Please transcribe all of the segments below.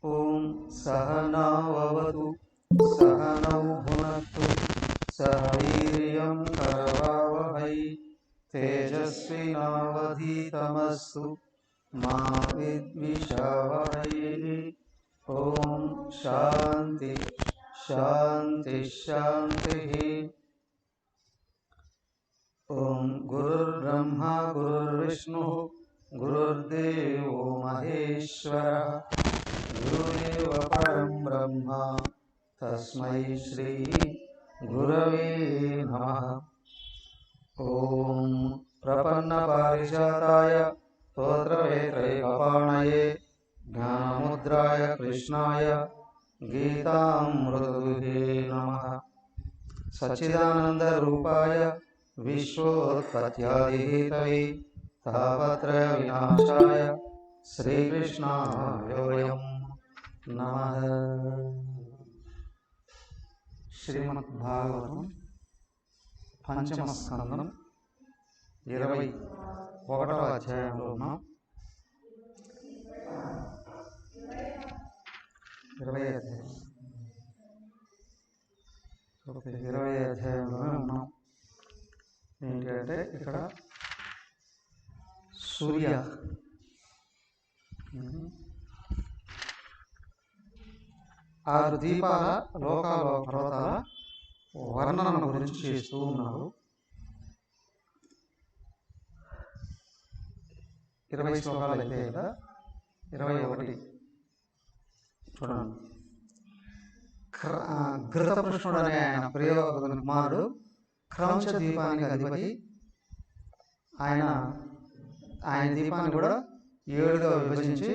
ఓం సహనావతు సహనౌ భునక్తు సహ వీర్యం కరవావహై తేజస్వినావధీతమస్తు మా విద్విషావహై. ఓం శాంతి శాంతి శాంతి. ఓం గురుర్బ్రహ్మా గురుర్విష్ణు గురుర్దేవో మహేశ్వర గురుదేవ పరం బ్రహ్మ తస్మై శ్రీ గురవే నమః. ఓం ప్రపన్న పారిజాతాయ స్తోత్రవేత్రైకపాణయే జ్ఞానముద్రాయ కృష్ణాయ గీతామృతదుహే నమః. సచ్చిదానంద రూపాయ విశ్వోత్పత్యాదిహేతవే తాపత్రయ వినాశాయ శ్రీకృష్ణాయ నమః. శ్రీమద్భాగవతం పంచమ స్కందం 21వ అధ్యాయంలో ఉన్నాం. 20వ అధ్యాయంలోనే ఉన్నాం. ఏంటంటే ఇక్కడ సూర్య 6 దీపాల లోకాల పర్వతాల వర్ణన గురించి చేస్తూ ఉన్నారు. 20 శ్లోకాలు అయితే కదా, 21 చూడండి. ఘృతపృష్ణుడు అనే ఆయన ప్రియోగ కుమారుడు క్రౌంచ దీపానికి అధిపతి. ఆయన దీపాన్ని కూడా 7గా విభజించి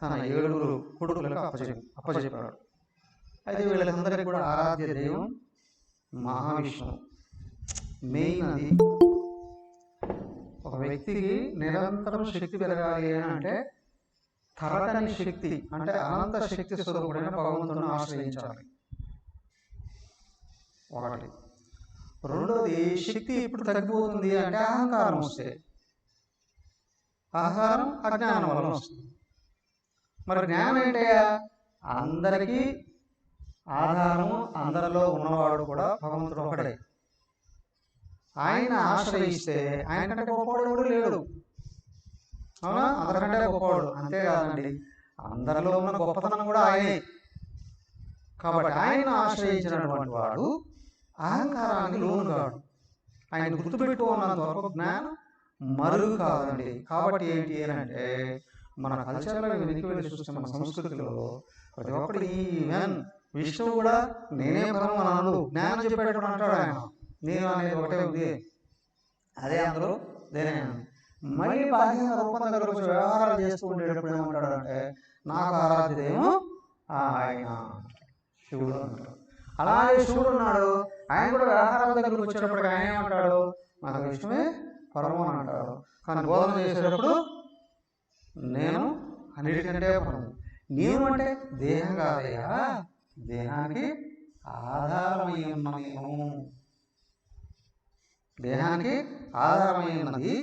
తన 7 కొడుకులకు అప్పచెప్పాడు. అయితే వీళ్ళందరికీ కూడా ఆరాధ్య దైవం మహావిష్ణువు. మెయిన్ అది. ఒక వ్యక్తికి నిరంతరం శక్తి పెరగాలి అంటే తరగని శక్తి అంటే అనంత శక్తి స్వరూపుడైన భగవంతుడిని ఆశ్రయించాలి. ఒకటి. రెండోది, శక్తి ఇప్పుడు తగ్గిపోతుంది అంటే అహంకారం వస్తే, అహంకారం అజ్ఞానం వలన వస్తుంది. మరి జ్ఞానం ఏంటయ్యా? అందరికీ ఆధారము, అందరిలో ఉన్నవాడు కూడా భగవంతుడు ఒకడే. ఆయన ఆశ్రయిస్తే ఆయన కంటే గొప్పవాడు ఎవడు లేడు. అవునా? అందరికంటే గొప్పవాడు. అంతేకాదండి, అందరిలో ఉన్న గొప్పతనం కూడా ఆయనే. కాబట్టి ఆయన ఆశ్రయించినటువంటి వాడు అహంకారానికి లోను కాడు. ఆయన గుర్తుపెట్టుకున్నంత వరకు జ్ఞానం మరుగు కాదండి. కాబట్టి ఏంటి అంటే మన కల్చర్లో వెనక్కి వెళ్ళి చూస్తే, మన సంస్కృతిలో ప్రతి ఒక్కటి ఈవెన్ విష్ణువు కూడా నేనే పరమ అన్నాడు, జ్ఞానం చెప్పేటప్పుడు అంటాడు ఆయన. నేను అనేది ఒకటే ఉంది, అదే అందరూ దేనే. మళ్ళీ బాహ్యంగా రూపం దగ్గర వచ్చి వ్యవహారాలు చేస్తూ ఉండేటప్పుడు ఏమంటాడు అంటే నాకు ఆరాధ్యదేమో ఆయన శివుడు అంటాడు. అలాగే శివుడు ఉన్నాడు, ఆయన కూడా వ్యవహారాల దగ్గరకు వచ్చేటప్పుడు ఆయన ఏమంటాడు నాకు విష్ణువే పరమ అని అంటాడు. కానీ బోధన చేసేటప్పుడు నేను అన్నిటికంటే పరము. నేను అంటే దేహం కాదయ్యా, దేహానికి ఆధారమై ఉన్న నేను. దేహానికి ఆధారమై ఉన్నది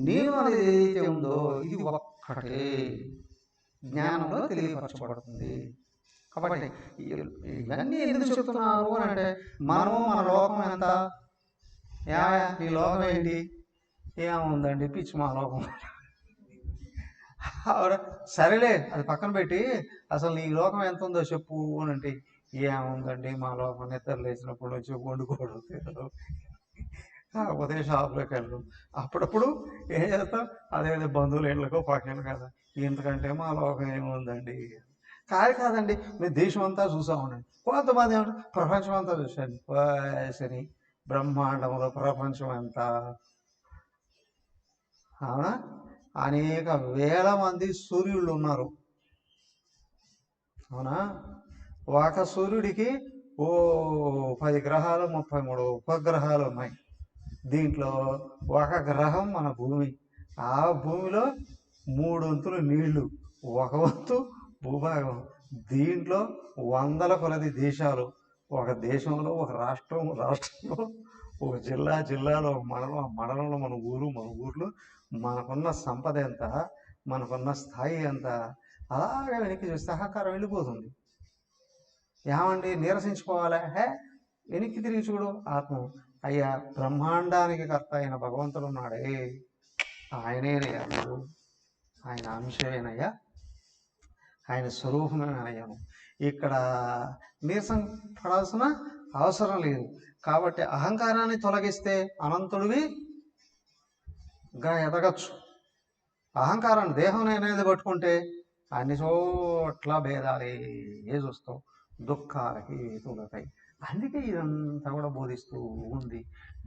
నేను అనేది ఏదైతే ఉందో ఇది ఒక్కటే జ్ఞానంలో తెలియపరచబడుతుంది. కాబట్టి ఇవన్నీ ఎందుకు చెప్తున్నారు అని అంటే, మనము మన లోకం ఎంత, ఈ లోకం ఏంటి, ఏముందండి పిచ్చి మా లోకం. సరేలే అది పక్కన పెట్టి అసలు నీ లోకం ఎంత ఉందో చెప్పు అని అంటే, ఏముందండి మా లోకం నిద్ర లేచినప్పుడు వచ్చి వండుకోవడం తినడం, కాకపోతే షాప్లోకి వెళ్ళడం, అప్పుడప్పుడు ఏం చేస్తాం అదే బంధువుల ఇళ్ళకో పక్కన కదా, ఇంతకంటే మా లోకం ఏముందండి. కాదండి, మేము దేశం అంతా చూసామండి. కొంతమంది ఏమంటే ప్రపంచం అంతా చూశాను. సరే, బ్రహ్మాండంలో ప్రపంచం ఎంత, అవునా? అనేక వేల మంది సూర్యుళ్ళు ఉన్నారు, అవునా? ఒక సూర్యుడికి ఓ 10 గ్రహాలు 33 ఉపగ్రహాలు ఉన్నాయి. దీంట్లో ఒక గ్రహం మన భూమి. ఆ భూమిలో 3 వంతులు నీళ్లు, 1 వంతు భూభాగం. దీంట్లో వందల కొలది దేశాలు. ఒక దేశంలో ఒక రాష్ట్రంలో ఒక జిల్లాలో ఒక మండలంలో మన ఊర్లో మనకున్న సంపద ఎంత, మనకున్న స్థాయి ఎంత, అలాగే వెనక్కి చూస్తే అహంకారం వెళ్ళిపోతుంది. ఏమండి నీరసించుకోవాలా? వెనక్కి తిరిగి చూడు ఆత్మ. అయ్యా, బ్రహ్మాండానికి కర్త అయిన భగవంతుడు ఉన్నాడే, ఆయనేనయ్యా నువ్వు, ఆయన అంశమేనయ్యా, ఆయన స్వరూపమేనయ్యాను. ఇక్కడ నీరసం పడాల్సిన అవసరం లేదు. కాబట్టి అహంకారాన్ని తొలగిస్తే అనంతుడివి గా ఎదగచ్చు. అహంకారాన్ని దేహం అనేది పట్టుకుంటే అన్ని చోట్ల భేదాలే చూస్తావు, దుఃఖాలకి హేతువులతాయి. అందుకే ఇదంతా కూడా బోధిస్తూ ఉంది.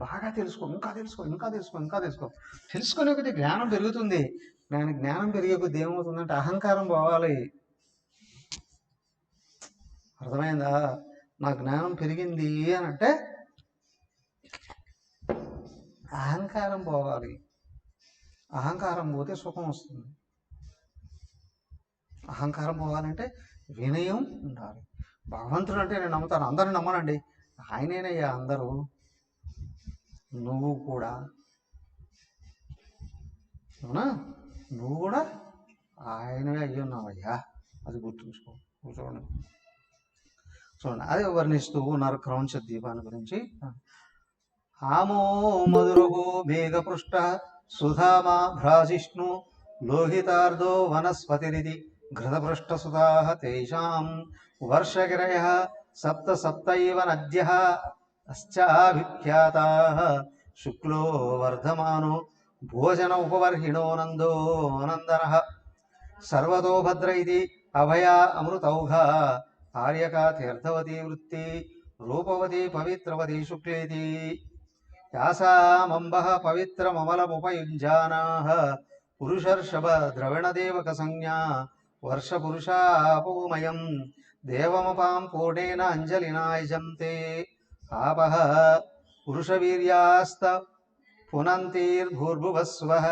బాగా తెలుసుకో, ఇంకా తెలుసుకునే కొద్ది జ్ఞానం పెరుగుతుంది. జ్ఞానం పెరిగే కొద్ది ఏమవుతుందంటే అహంకారం పోవాలి. అర్థమైందా? నా జ్ఞానం పెరిగింది అని అంటే అహంకారం పోవాలి. అహంకారం పోతే సుఖం వస్తుంది. అహంకారం పోవాలంటే వినయం ఉండాలి. భగవంతుడు అంటే నేను నమ్ముతాను, అందరిని నమ్మనండి, ఆయనేనయ్యా అందరూ. నువ్వు కూడా, అవునా? నువ్వు కూడా ఆయనవే అయ్యున్నావయ్యా, అది గుర్తుంచుకో. చూడండి అదే వర్ణిస్తూ ఉన్నారు క్రౌంచ దీపాన్ని గురించి. ఆమో మధురహో మేఘపృష్ట సుధామా భ్రాజిష్ణు లోహితార్దో వనస్పతిరిది ఘృతపృష్ఠసుతా తేషాం వర్షగిరయ సప్త సప్తైవ నద్యః అశ్చాభిఖ్యాతాః శుక్లో వర్ధమానో భోజన ఉపవర్హిణో నందో నందనః సర్వతో భద్ర ఇది అభయ అమృతౌఘా ఆర్యకా తీర్థవతి వృత్తి రూపవతి పవిత్రవతి శుక్లేతి యాసామంబః పవిత్రమమలముపయుజ్యానాః పురుషర్షభ ద్రవిణదేవక సంజ్ఞా వర్షపురుషాపోమయం దేవమపాం పూర్ణేన అంజలినాయజంతే ఆపః పురుషవీర్యాస్త పునంతిర్భూర్భువస్వః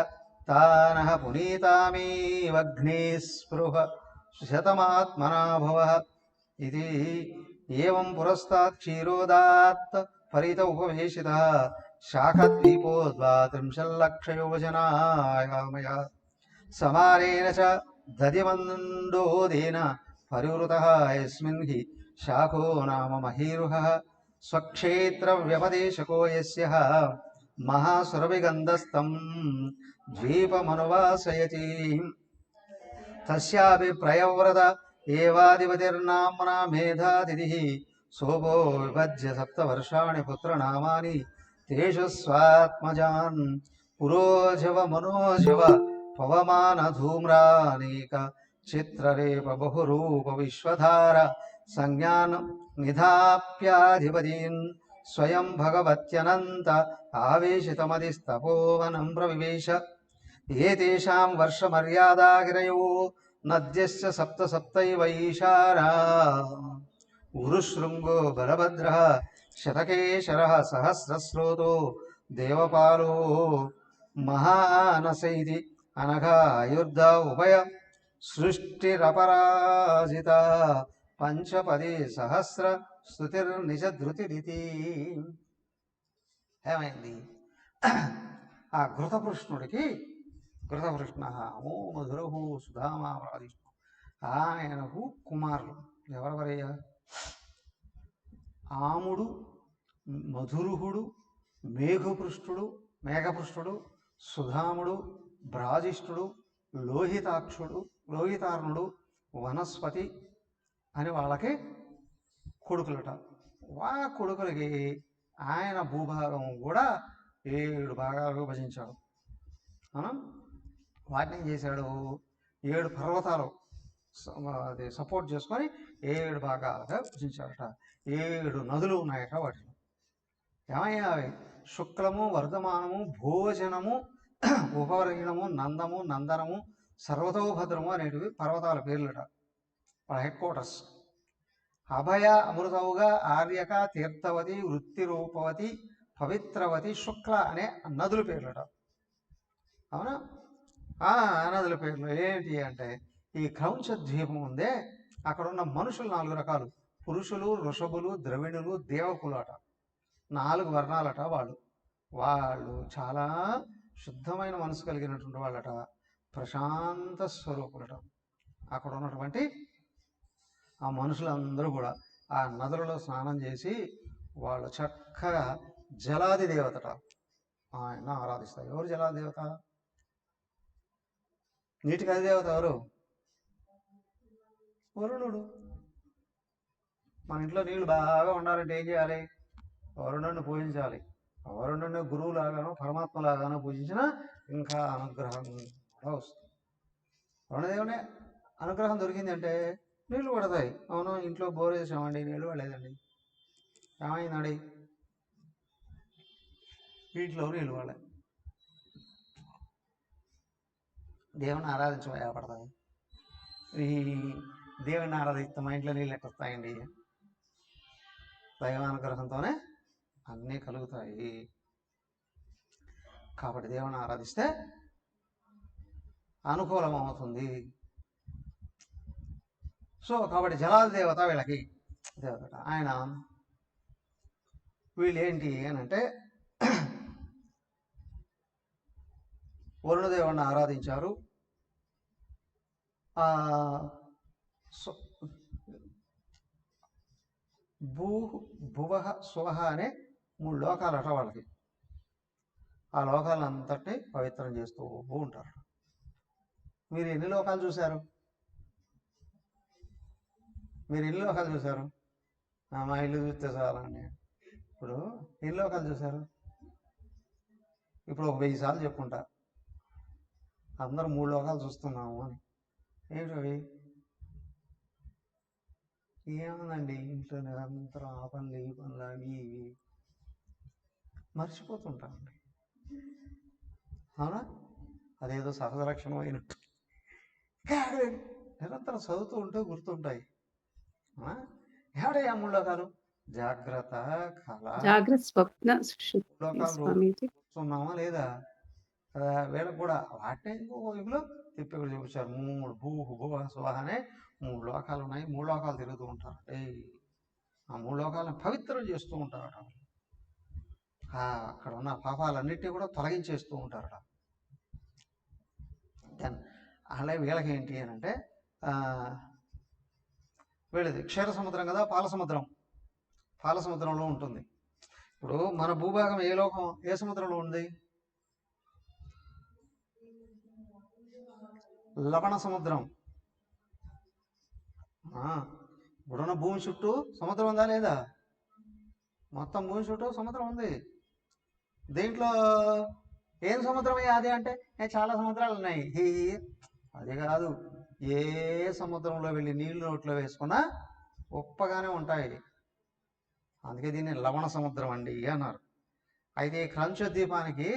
తానః పునీతామేవగ్నే స్పృహ శతమాత్మనా భవః ఇది ఏవం పురస్తాత్ క్షీరోదాత్ పరిత ఉపవేశితః శాఖద్వీపోద్వా 30,00,000 సమానేన చ దధిమండోదేన పరివృతః యస్మిన్ హి శాఖో నామ మహీరుహః స్వక్షేత్ర వ్యపదేశకో యస్యః మహాసురభిగంధస్తం ద్వీపమనువాసయతి తస్యాపి ప్రయవ్రత ఏవాధిపతిర్నామ్నా మేధాతిథిః శోభో విభజ్య 7 వర్షాణి పుత్రనామాని తేషు స్వాత్మజాన్ పురోజవ మనోజవ పవమాన ధూమ్రానేక చిత్రరేప బహురూప విశ్వధార సంజ్ఞాన్ నిధాప్యాధిపతీన్ స్వయం భగవత్యనంత ఆవేశితమదిస్తపోవనం ప్రవివేశ ఏతేషాం వర్షమర్యాదాగిరయో నద్యస్య సప్త సప్తైవైషారా ఉరుశృంగో బలభద్రః శతకేశరః సహస్రస్రోతో దేవపాలో మహానసైతి అనఘా ఆయుర్ధ ఉభయ సృష్టిరపరాజిత పంచపదే సహస్ర స్తుతిర్నిజధృతిరితి. ఏమైంది? ఆ ఘృతకృష్ణుడికి ఘృతకృష్ణ ఓ మధురహు సుధామా ప్రాదిష్ణు, ఆయనకు కుమారులు ఎవరెవరయ్యా? ఆముడు, మధురుహుడు, మేఘపృష్ఠుడు, సుధాముడు, భ్రాజిష్ఠుడు, లోహితార్ణుడు, వనస్పతి అని వాళ్ళకి కొడుకులట. కొడుకులకి ఆయన భూభాగం కూడా 7 భాగాలు విభజించాడు. మనం వాటిని ఏం చేశాడు? 7 పర్వతాలు అది సపోర్ట్ చేసుకొని 7 భాగాలుగా విభజించారట. 7 నదులు ఉన్నాయట వాటిలో. ఏమయ్యా అవి? శుక్లము, వర్ధమానము, భోజనము, ఉపవర్గణము, నందము, నందనము, సర్వతోభద్రము అనేటివి పర్వతాల పేర్లట, వాళ్ళ హెడ్ క్వార్టర్స్. అభయ, అమృతవుగా, ఆర్యక, తీర్థవతి, వృత్తి రూపవతి, పవిత్రవతి, శుక్ల అనే నదుల పేర్లట. అవునా? ఆ నదుల పేర్లు ఏంటి అంటే, ఈ క్రౌంచ ద్వీపం ఉందే, అక్కడ ఉన్న మనుషులు 4 రకాలు: పురుషులు, ఋషభులు, ద్రవిణులు, దేవకులు అట. 4 వర్ణాలట వాళ్ళు. వాళ్ళు చాలా శుద్ధమైన మనసు కలిగినటువంటి వాళ్ళట, ప్రశాంత స్వరూపులట. అక్కడ ఉన్నటువంటి ఆ మనుషులందరూ కూడా ఆ నదులలో స్నానం చేసి వాళ్ళు చక్కగా జలాది దేవతట ఆయన ఆరాధిస్తారు. ఎవరు జలాది దేవత? నీటికి అధిదేవత ఎవరు? వరుణుడు. మన ఇంట్లో నీళ్లు బాగా ఉండాలంటే ఏం చేయాలి? వరుణుడిని పూజించాలి. వరుణుడిని గురువులాగానో పరమాత్మలాగానో పూజించినా ఇంకా అనుగ్రహం కూడా వస్తుంది. వరుణదేవునే అనుగ్రహం దొరికింది అంటే నీళ్లు పడతాయి. అవును, ఇంట్లో బోర్ వేసామండి, నీళ్లు పడలేదండి, ఏమైందండి? వీటిలో నీళ్లు పడలే. దేవుని ఆరాధించబోయా పడతాయి. ఈ దేవుని ఆరాధిస్తే మా ఇంట్లో నీళ్ళు ఎక్కడ వస్తాయండి? దైవానుగ్రహంతోనే అన్నీ కలుగుతాయి. కాబట్టి దేవుని ఆరాధిస్తే అనుకూలం అవుతుంది. సో కాబట్టి జలాల దేవత వీళ్ళకి దేవత. ఆయన వీళ్ళు ఏంటి అని అంటే వరుణదేవుడిని ఆరాధించారు. భూ భువహ సువహ అనే 3 లోకాలట వాళ్ళకి. ఆ లోకాలంతటినీ పవిత్రం చేస్తూ ఉంటారు. మీరు ఎన్ని లోకాలు చూశారు? మీరు ఎన్ని లోకాలు చూశారు? మా ఇల్లు చూస్తే చాలండి. ఇప్పుడు ఎన్ని లోకాలు చూశారు? ఇప్పుడు 1000 సార్లు చెప్పుకుంటా, అందరూ 3 లోకాలు చూస్తున్నాము అని. ఏమిటవి? ఏముందండి, ఇంట్లో నిరంతరం ఆ పనులు ఈ పనులు అవి ఇవి మర్చిపోతుంటామండి. అవునా? అదేదో సహజ లక్షణం అయినట్టు నిరంతరం చదువుతూ ఉంటే గుర్తుంటాయి. ఏడయ్యా 3 లోకాలు? జాగ్రత్త, కళ, జాగ్రత్త, స్వప్న, లోకాలు చూస్తున్నామా లేదా? వీళ్ళకి కూడా వాటిని ఇంకో వైపులో తిప్పి కూడా చూపించారు. 3 భువ సువహ అనే 3 లోకాలు ఉన్నాయి. 3 లోకాలు తిరుగుతూ ఉంటారు. ఆ 3 లోకాలను పవిత్రం చేస్తూ ఉంటారట. అక్కడ ఉన్న పాపాలన్నిటినీ కూడా తొలగించేస్తూ ఉంటారట. అలాగే వీళ్ళకి ఏంటి అని అంటే, వీళ్ళది క్షీర సముద్రం కదా, పాల సముద్రం. పాల సముద్రంలో ఉంటుంది. ఇప్పుడు మన భూభాగం ఏ లోకం, ఏ సముద్రంలో ఉంది? లవణ సముద్రం. ఇప్పుడున్న భూమి చుట్టూ సముద్రం ఉందా లేదా? మొత్తం భూమి చుట్టూ సముద్రం ఉంది. దీంట్లో ఏం సముద్రం అది అంటే చాలా సముద్రాలు ఉన్నాయి. అది కాదు, ఏ సముద్రంలో వెళ్ళి నీళ్లు నోట్లో వేసుకున్నా ఉప్పగానే ఉంటాయి. అందుకే దీన్ని లవణ సముద్రం అండి అన్నారు. అయితే ఈ క్రంచ ద్వీపానికి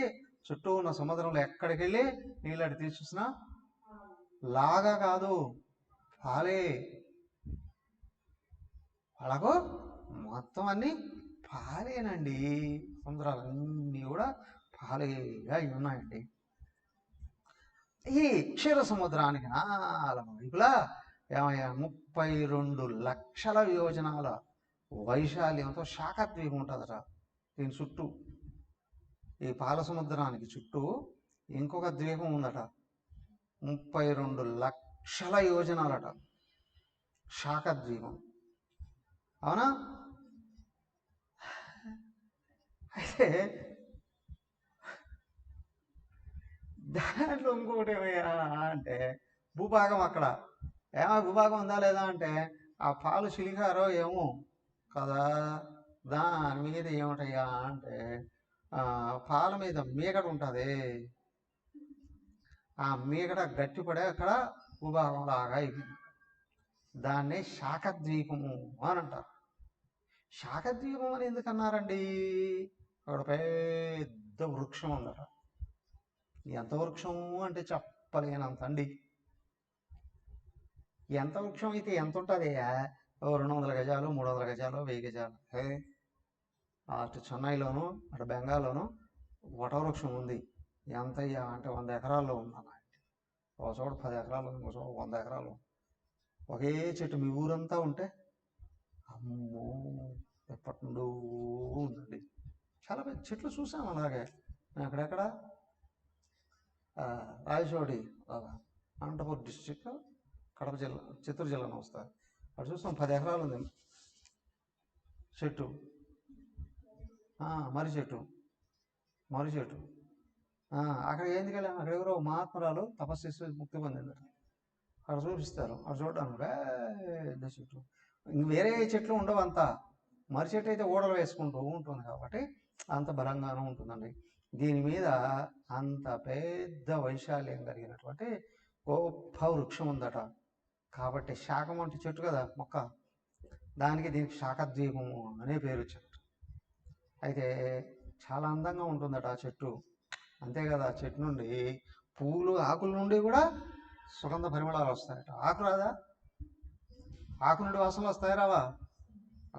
చుట్టూ ఉన్న సముద్రంలో ఎక్కడికి వెళ్ళి నీళ్ళు అడి తీసుకున్నా లాగా కాదు, పాలే. అలాగో మొత్తం అన్నీ పాలేనండి. సముద్రాలన్నీ కూడా పాలేగా ఉన్నాయండి. ఈ క్షీర సముద్రానికి 4 వైపులా 32 లక్షల యోజనాల వైశాల్యంతో శాఖద్వీపం ఉంటుందట. దీని చుట్టూ, ఈ పాల సముద్రానికి చుట్టూ ఇంకొక ద్వీపం ఉందట, 32 లక్షల యోజనాలట, శాఖద్వీపం. అవునా? అయితే దాంట్లో ఇంకోటి ఏమయ్యా అంటే, భూభాగం అక్కడ భూభాగం ఉందా లేదా అంటే, ఆ పాలు చిలికారో ఏమో కదా, దాని మీద ఏమిటయ్యా అంటే పాల మీద మీగడ ఉంటుంది. ఆ మీగడ గట్టిపడే అక్కడ భూభాగం లాగా అయిపోయింది. దాన్నే శాఖద్వీపము అని అంటారు. శాఖద్వీపం అని ఎందుకు అన్నారండి? అక్కడ పెద్ద వృక్షం ఉందట. ఎంత వృక్షం అంటే చెప్పలేనంత అండి. ఎంత వృక్షం అయితే ఎంత ఉంటుంది? 200 గజాలు, 300 గజాలు, 1000 గజాలు. అటు చెన్నైలోను అటు బెంగాల్లోను వటవృక్షం ఉంది. ఎంత అంటే 100 ఎకరాల్లో ఉందన్న. ఒక చోట 10 ఎకరాలు, ఒక చోట 100 ఎకరాలు. ఒకే చెట్టు మీ ఊరంతా ఉంటే అమ్మో ఎప్పటి నుండో ఉందండి. చాలా పెద్ద చెట్లు చూసాం అలాగే. అక్కడెక్కడ రాయచోటి, అనంతపురం డిస్టిక్, కడప జిల్లా, చిత్తూరు జిల్లాలో వస్తుంది. అక్కడ చూస్తాం 10 ఎకరాలు ఉంది చెట్టు. మర్రి చెట్టు. అక్కడ ఎందుకు వెళ్ళాము? అక్కడ ఎవరో మహాత్మురాలు తపస్సు చేసి ముక్తి పొందిందట. అక్కడ చూపిస్తారు. అక్కడ చూడడానికి పెద్ద చెట్టు. ఇంక వేరే చెట్లు ఉండవు. అంతా మర్రి చెట్టు అయితే ఓడలు వేసుకుంటూ ఉంటుంది కాబట్టి అంత బలంగానూ ఉంటుందండి. దీని మీద అంత పెద్ద వైశాల్యం కలిగినటువంటి గొప్ప వృక్షం ఉందట. కాబట్టి శాఖం అంటే చెట్టు కదా, మొక్క. దీనికి శాఖద్వీపము అనే పేరు వచ్చింది. అయితే చాలా అందంగా ఉంటుందట ఆ చెట్టు. అంతే కదా, చెట్టు నుండి పూలు, ఆకుల నుండి కూడా సుగంధ పరిమళాలు వస్తాయట. ఆకు రాదా? ఆకు నుండి వాసనలు వస్తాయి రావా?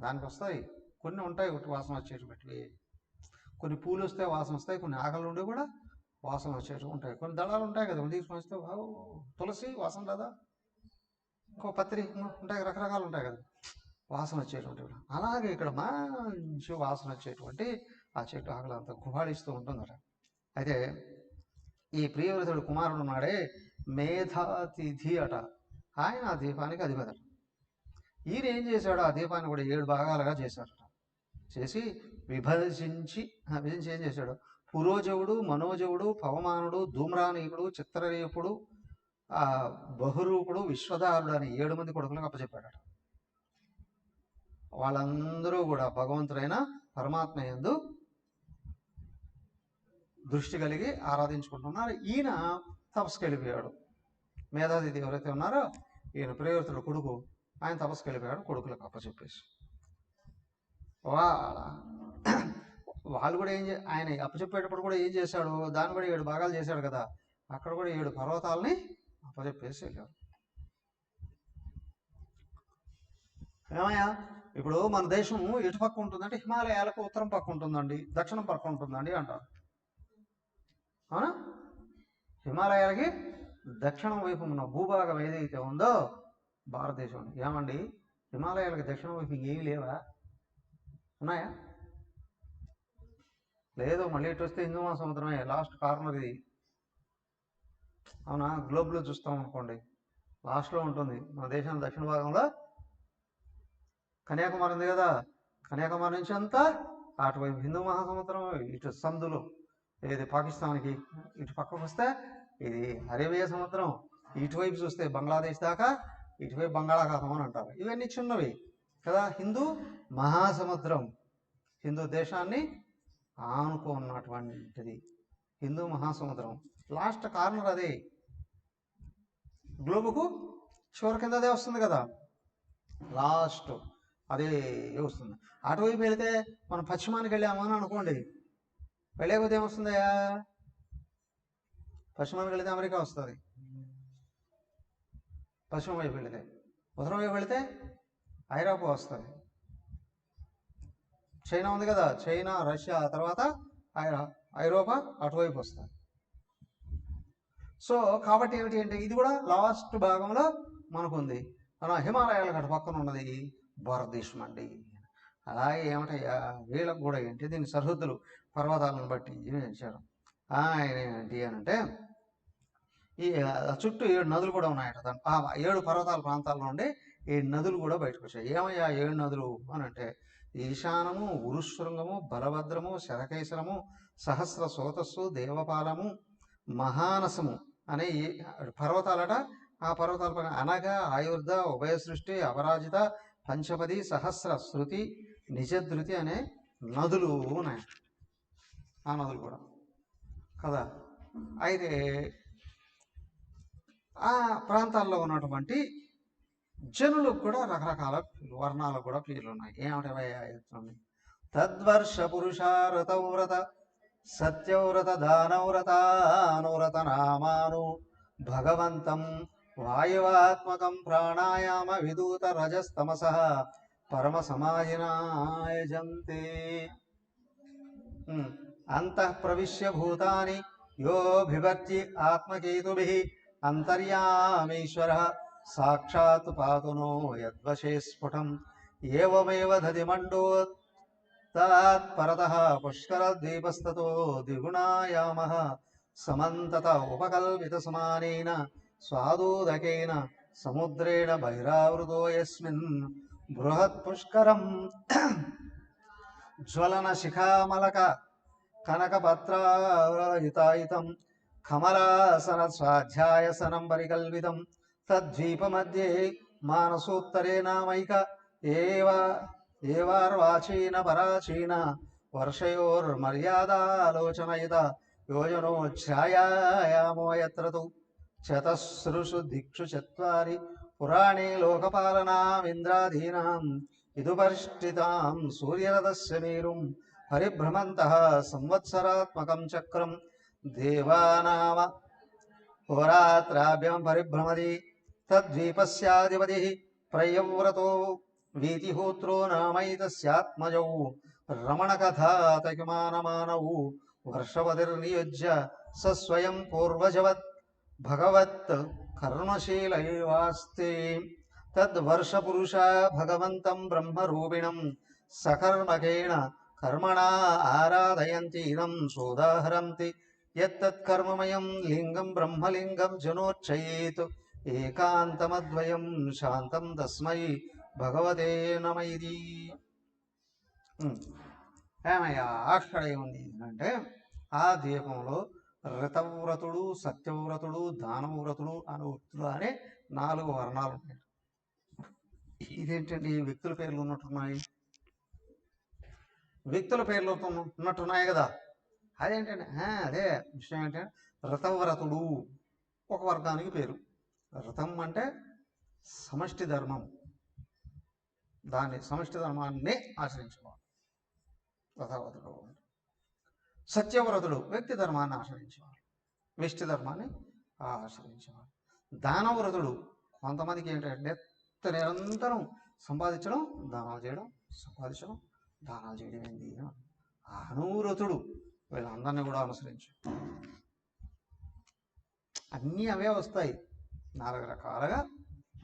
దానికి వస్తాయి. కొన్ని ఉంటాయి ఒకటి వాసన వచ్చేటటువంటివి. కొన్ని పూలు వస్తే వాసన వస్తాయి, కొన్ని ఆకుల నుండి కూడా వాసన వచ్చేటవి ఉంటాయి. కొన్ని దళాలు ఉంటాయి కదా, తీసుకొని వస్తే తులసి వాసన రాదా? ఇంకో పత్రి ఉంటాయి, రకరకాలు ఉంటాయి కదా వాసన వచ్చేటువంటివి. అలాగే ఇక్కడ మంచి వాసన వచ్చేటువంటి ఆ చెట్టు ఆకులంతా గుబాళిస్తూ ఉంటుందట. అయితే ఈ ప్రియవ్రతుడు కుమారుడు ఉన్నాడే మేధాతిథి అట. ఆయన ఆ దీపానికి అధిపతి. ఈయన ఏం చేశాడు? ఆ దీపాన్ని కూడా 7 భాగాలుగా చేశాడట. చేసి విభజించి ఏం చేశాడు? పురోజవుడు, మనోజవుడు, పవమానుడు, ధూమ్రానీకుడు, చిత్రరేపుడు, బహురూపుడు, విశ్వధారుడు అని 7 మంది కొడుకులకు అప్పచెప్పాడట. వాళ్ళందరూ కూడా భగవంతుడైన పరమాత్మ యందు దృష్టి కలిగి ఆరాధించుకుంటున్నారు. ఈయన తపస్సుకి వెళ్ళిపోయాడు. మేధాతిథి ఎవరైతే ఉన్నారో ఈయన ప్రియవ్రతుడు కొడుకు, ఆయన తపస్సుకి వెళ్ళిపోయాడు కొడుకులకు అప్పచెప్పేసి. వాళ్ళు కూడా ఆయన అప్పచెప్పేటప్పుడు కూడా ఏం చేశాడు? దాన్ని కూడా 7 భాగాలు చేశాడు కదా. అక్కడ కూడా 7 పర్వతాలని అప్పచెప్పేసి వెళ్ళాడు. ఏమయ్యా, ఇప్పుడు మన దేశం ఎటు పక్క ఉంటుందంటే హిమాలయాలకు ఉత్తరం పక్క ఉంటుందండి, దక్షిణం పక్క ఉంటుందండి అంటారు. అవునా? హిమాలయాలకి దక్షిణం వైపు ఉన్న భూభాగం ఏదైతే ఉందో భారతదేశం. ఏమండి, హిమాలయాలకి దక్షిణం వైపు ఏమి లేవా? ఉన్నాయా? లేదు. మళ్ళీ ఇటు వస్తే హిందూ మహాసముద్రమే లాస్ట్ కార్నర్ ఇది. అవునా? గ్లోబ్లో చూస్తాం అనుకోండి, లాస్ట్లో ఉంటుంది. మన దేశం దక్షిణ భాగంలో కన్యాకుమారి ఉంది కదా, కన్యాకుమారి నుంచి అంతా అటువైపు హిందూ మహాసముద్రం, ఇటు సందులు ఏది పాకిస్తాన్కి ఇటు పక్కకు వస్తే ఇది అరేబియా సముద్రం, ఇటువైపు చూస్తే బంగ్లాదేశ్ దాకా, ఇటువైపు బంగాళాఖాతం అని అంటారు. ఇవన్నీ చిన్నవి కదా. హిందూ మహాసముద్రం హిందూ దేశాన్ని ఆనుకున్నటువంటిది హిందూ మహాసముద్రం. లాస్ట్ కార్నర్ అదే. గ్లోబుకు చివరి కింద అదే వస్తుంది కదా, లాస్ట్ అదే వస్తుంది. అటువైపు వెళితే మనం పశ్చిమానికి వెళ్ళాము అని అనుకోండి, వెళ్ళకపోతే ఏమొస్తుందయా? పశ్చిమానికి వెళితే అమెరికా వస్తుంది. పశ్చిమ వైపు వెళితే, ఉత్తరం వైపు వెళితే ఐరోపా వస్తుంది. చైనా ఉంది కదా, చైనా, రష్యా, తర్వాత ఐరోపా అటువైపు వస్తుంది. సో కాబట్టి ఏమిటి అంటే ఇది కూడా లాస్ట్ భాగంలో మనకుంది. అలా హిమాలయాలకు అటు పక్కన ఉన్నది భారతదేశం అండి. అలాగే ఏమిటయ్యా, వీళ్ళకు కూడా ఏంటి దీని సరిహద్దులు పర్వతాలను బట్టి ఇచ్చారు. ఆయన ఏంటి అని అంటే ఈ చుట్టూ 7 నదులు కూడా ఉన్నాయట. 7 పర్వతాల ప్రాంతాల నుండి 7 నదులు కూడా బయటకు వచ్చాయి. ఏమయ్యా 7 నదులు అని అంటే ఈశానము, ఉరుశృంగము, బలభద్రము, శరకేశరము, సహస్ర సోతస్సు, దేవపాలము, మహానసము అనే పర్వతాలట. ఆ పర్వతాల పైన అనగ, ఆయుర్ధ, ఉభయ సృష్టి, అపరాజిత, పంచపది, సహస్ర, శృతి, నిజధృతి అనే నదులు ఉన్నాయి. ఆ నదులు కూడా కదా. అయితే ఆ ప్రాంతాల్లో ఉన్నటువంటి జనులకు కూడా రకరకాల వర్ణాలకు కూడా పేర్లు ఉన్నాయి. ఏమిటవయ్యా చెప్తుంది? తద్వర్ష పురుషారతవ్రత సత్యవ్రత దానవ్రతానువ్రత నామాను భగవంతం వాయువాత్మకం ప్రాణాయామ విదూత రజస్తమస పరమ సమాధినాయజంతే. అంతః ప్రవిశ్య భూతాని యో బిభర్తి ఆత్మకేతుభిః అంతర్యామీశ్వరః సాక్షాత్ పాతునో యద్వశే స్ఫుటం ఏవమేవ దధిమండోత్తాత్ పరతః పుష్కరద్వీపస్తతో ద్విగుణాయామః సమంతత ఉపకల్పిత సమానేన స్వాదోదకేన సముద్రేణ బహిరావృతో యస్మిన్ బృహత్ పుష్కరం జ్వలన శిఖామలక కనకపత్రాయుతాయుతం కమలాసన స్వాధ్యాయసనం పరికల్పితం తద్వీపమధ్యే మానసోత్తరే నామైక ఏవార్వాచీన పరాచీన వర్షయోర్మర్యాదాలోచనయుత యోజనోఛ్యాయామో యత్ర తు చతస్రుషు దిక్షు చత్వారి పురాణే లోకపాలనామింద్రాధీనాం ఇదుపరిష్ఠితాం సూర్యరథస్య మేరుం పరిభ్రమంతః సంవత్సరాత్మకం చక్రం దేవానామ హోరాత్రాభ్యం పరిభ్రమతి తద్వీపస్యాధిపతిః ప్రయవ్రతో వీతిహోత్రో నామైతస్యాత్మజౌ రమణకథాతకిమానమానౌ వర్షవతిర్నియుజ్య స స్వయం పూర్వజవత్ భగవత్ కర్మశీలైవాస్తే తద్వర్షపురుష భగవంతం బ్రహ్మరూపిణం సకర్మకేణ కర్మణా ఆరాధయంతి ఇదం సోదాహరంతి యత్తత్కర్మమయం లింగం బ్రహ్మలింగం జనోచ్చయేత్ ఏకాంతమద్వయం శాంతం తస్మై భగవతే నమ ఇది. ఏమయ్యా అక్కడ ఏముంది అంటే ఆ ద్వీపంలో ఋతవ్రతుడు సత్యవ్రతుడు దానవ్రతుడు అనువ్రతుడు అనే 4 వర్ణాలు ఉన్నాయి. ఇదేంటండి వ్యక్తుల పేర్లు ఉన్నట్టున్నాయి, వ్యక్తుల పేర్లు ఉన్నట్టున్నాయి కదా. అదేంటండి అదే విషయం ఏంటంటే ఋతవ్రతుడు ఒక వర్గానికి పేరు. ఋతం అంటే సమష్టి ధర్మం, దాన్ని సమష్టి ధర్మాన్ని ఆచరించేవాడు ఋతవ్రతుడు. సత్యవ్రతుడు వ్యక్తి ధర్మాన్ని ఆచరించేవాడు, వ్యష్టి ధర్మాన్ని ఆచరించేవాడు. దానవ్రతుడు కొంతమందికి ఏంటంటే నిరంతరం సంపాదించడం, దానాలు చేయడం, సంపాదించడం, దానాలు చేయడం ఏంటి. అనువ్రతుడు వీళ్ళందరినీ కూడా అనుసరించు. అన్నీ అవే వస్తాయి, 4 రకాలుగా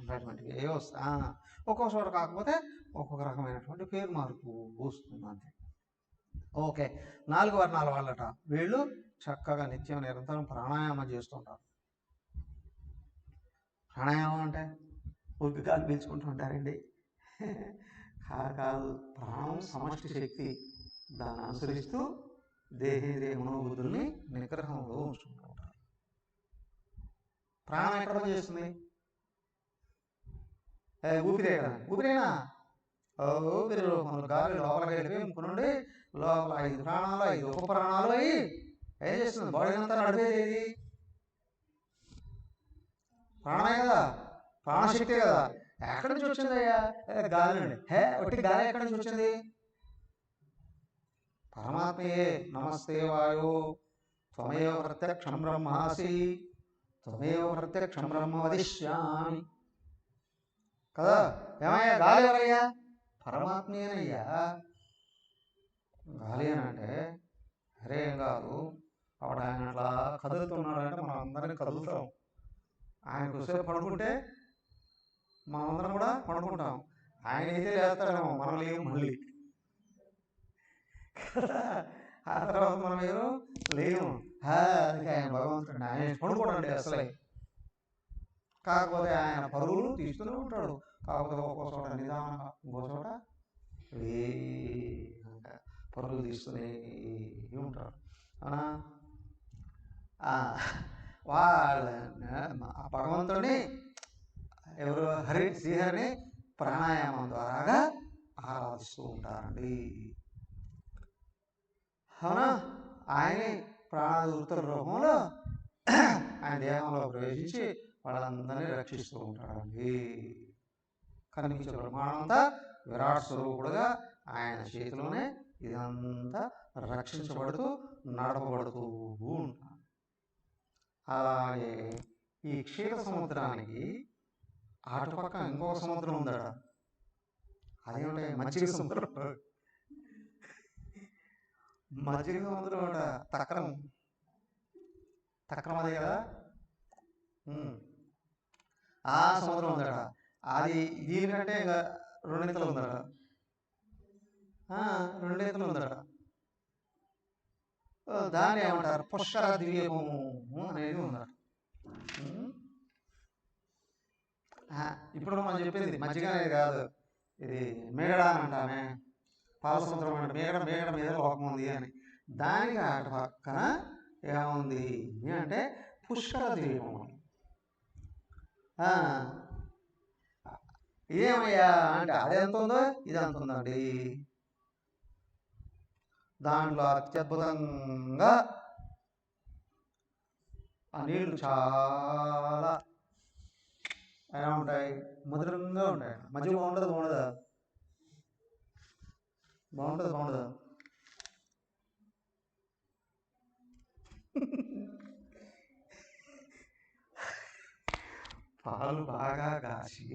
ఉన్నటువంటివి ఏ వస్తాయి. ఒక్కొక్క చోట కాకపోతే ఒక్కొక్క రకమైనటువంటి పేరు మార్పు వస్తుంది అంతే. ఓకే, 4 వర్ణాల వాళ్ళట వీళ్ళు చక్కగా నిత్యం నిరంతరం ప్రాణాయామం చేస్తుంటారు. ప్రాణాయామం అంటే ఊరికి గాలి పీల్చుకుంటూ ఉంటారండి కాదు. ప్రాణం సమష్టి శక్తి, దాన్ని అనుసరిస్తూ దేహేంద్రియ మనోబుద్ధుల్ని నిగ్రహంలో ఉంచుకుంటూ ఉంటారు. ప్రాణం ఎక్కడ చేస్తుంది? ఊపిరే కదా. ఊపిరేనా? ఊపిరి రూపంలో గాలి లోపలికి వెళ్ళిపోయి ఇంకొండి లోపల 5 ప్రాణాలు 5 ఉపప్రాణాలు అయ్యి ఏం చేస్తుంది? బాడీ అంతా నడిపేది ప్రాణమే కదా, ప్రాణశక్తి కదా. ఎక్కడి నుంచి వచ్చిందయ్యా? గాలి నుండి. ఒకటి గాలి ఎక్కడి నుంచి వచ్చింది? పరమాత్మయే. నమస్తే వాయో త్వమేవ ప్రత్యక్షం బ్రహ్మాసి త్వమేవ ప్రత్యక్షం బ్రహ్మ వదిష్యామి కదా. ఏమయ్యా గాలి ఎవరయ్యా? పరమాత్మేనయ్యా. గాలి అని అంటే హరేం కాదు. అప్పుడు ఆయన అట్లా కదులుతున్నాడంటే మనం అందరినీ కదులుతాం. ఆయన కొద్దిసేపు పడుకుంటే మనందరం కూడా పడుకుంటాం. ఆయన అయితే లేస్తాడేమో, మనం లేము మళ్ళీ ఆ తర్వాత మనం ఏమో లేము. అందుకే ఆయన భగవంతుడు ఆయన పడుకోడండి అసలే. కాకపోతే ఆయన పరుగులు తీస్తూనే ఉంటాడు. కాకపోతే ఒక్కో చోట నిదానంగా, ఇంకో చోట పరుగులు తీస్తూనే ఉంటాడు. అవునా? వాళ్ళ భగవంతుడిని ఎవరు శ్రీహరిని ప్రాణాయామం ద్వారాగా ఆరాధిస్తూ ఉంటారండి. అవునా? ఆయనే ప్రాణదూత రూపంలో ఆయన దేహంలో ప్రవేశించి వాళ్ళందరినీ రక్షిస్తూ ఉంటాడండి. కనిపించే బ్రహ్మాండం అంతా విరాట్ స్వరూపుడుగా ఆయన చేతిలోనే ఇదంతా రక్షించబడుతూ నడపబడుతూ ఉంటాం. అలాగే ఈ క్షీర సముద్రానికి అటుపక్క ఇంకొక సముద్రం ఉందట. అదేమిటో మజ్జిగ సముద్రం. మజ్జిగ సముద్రం అట తక్రం అదే కదా. ఆ సముద్రం ఉందట. అది దీనికంటే ఇంకా రెండింతలు ఉందట. రెండింతలు ఉందట. దాన్ని ఏమంటారు? పుష్కర ద్వీపము అనేది ఉందట. ఇప్పుడు మనం చెప్పింది మజ్జిగ అనేది కాదు, ఇది మేగడ అని అంటామే. పాల సముద్రం అంటే మేగడ మీద లోకం ఉంది అని. దానికి అటు పక్కన ఏముంది అంటే పుష్కర ద్వీపం. ఇదేమయ్యా అంటే అది ఎంత ఉందో ఇది ఎంత ఉందండి. దాంట్లో అత్యద్భుతంగా ఆ నీళ్లు చాలా ఎలా ఉంటాయి? మధురంగా ఉంటాయి. మజ్జిగ బాగుండదా? బాగుండదా? పాలు బాగా కాసి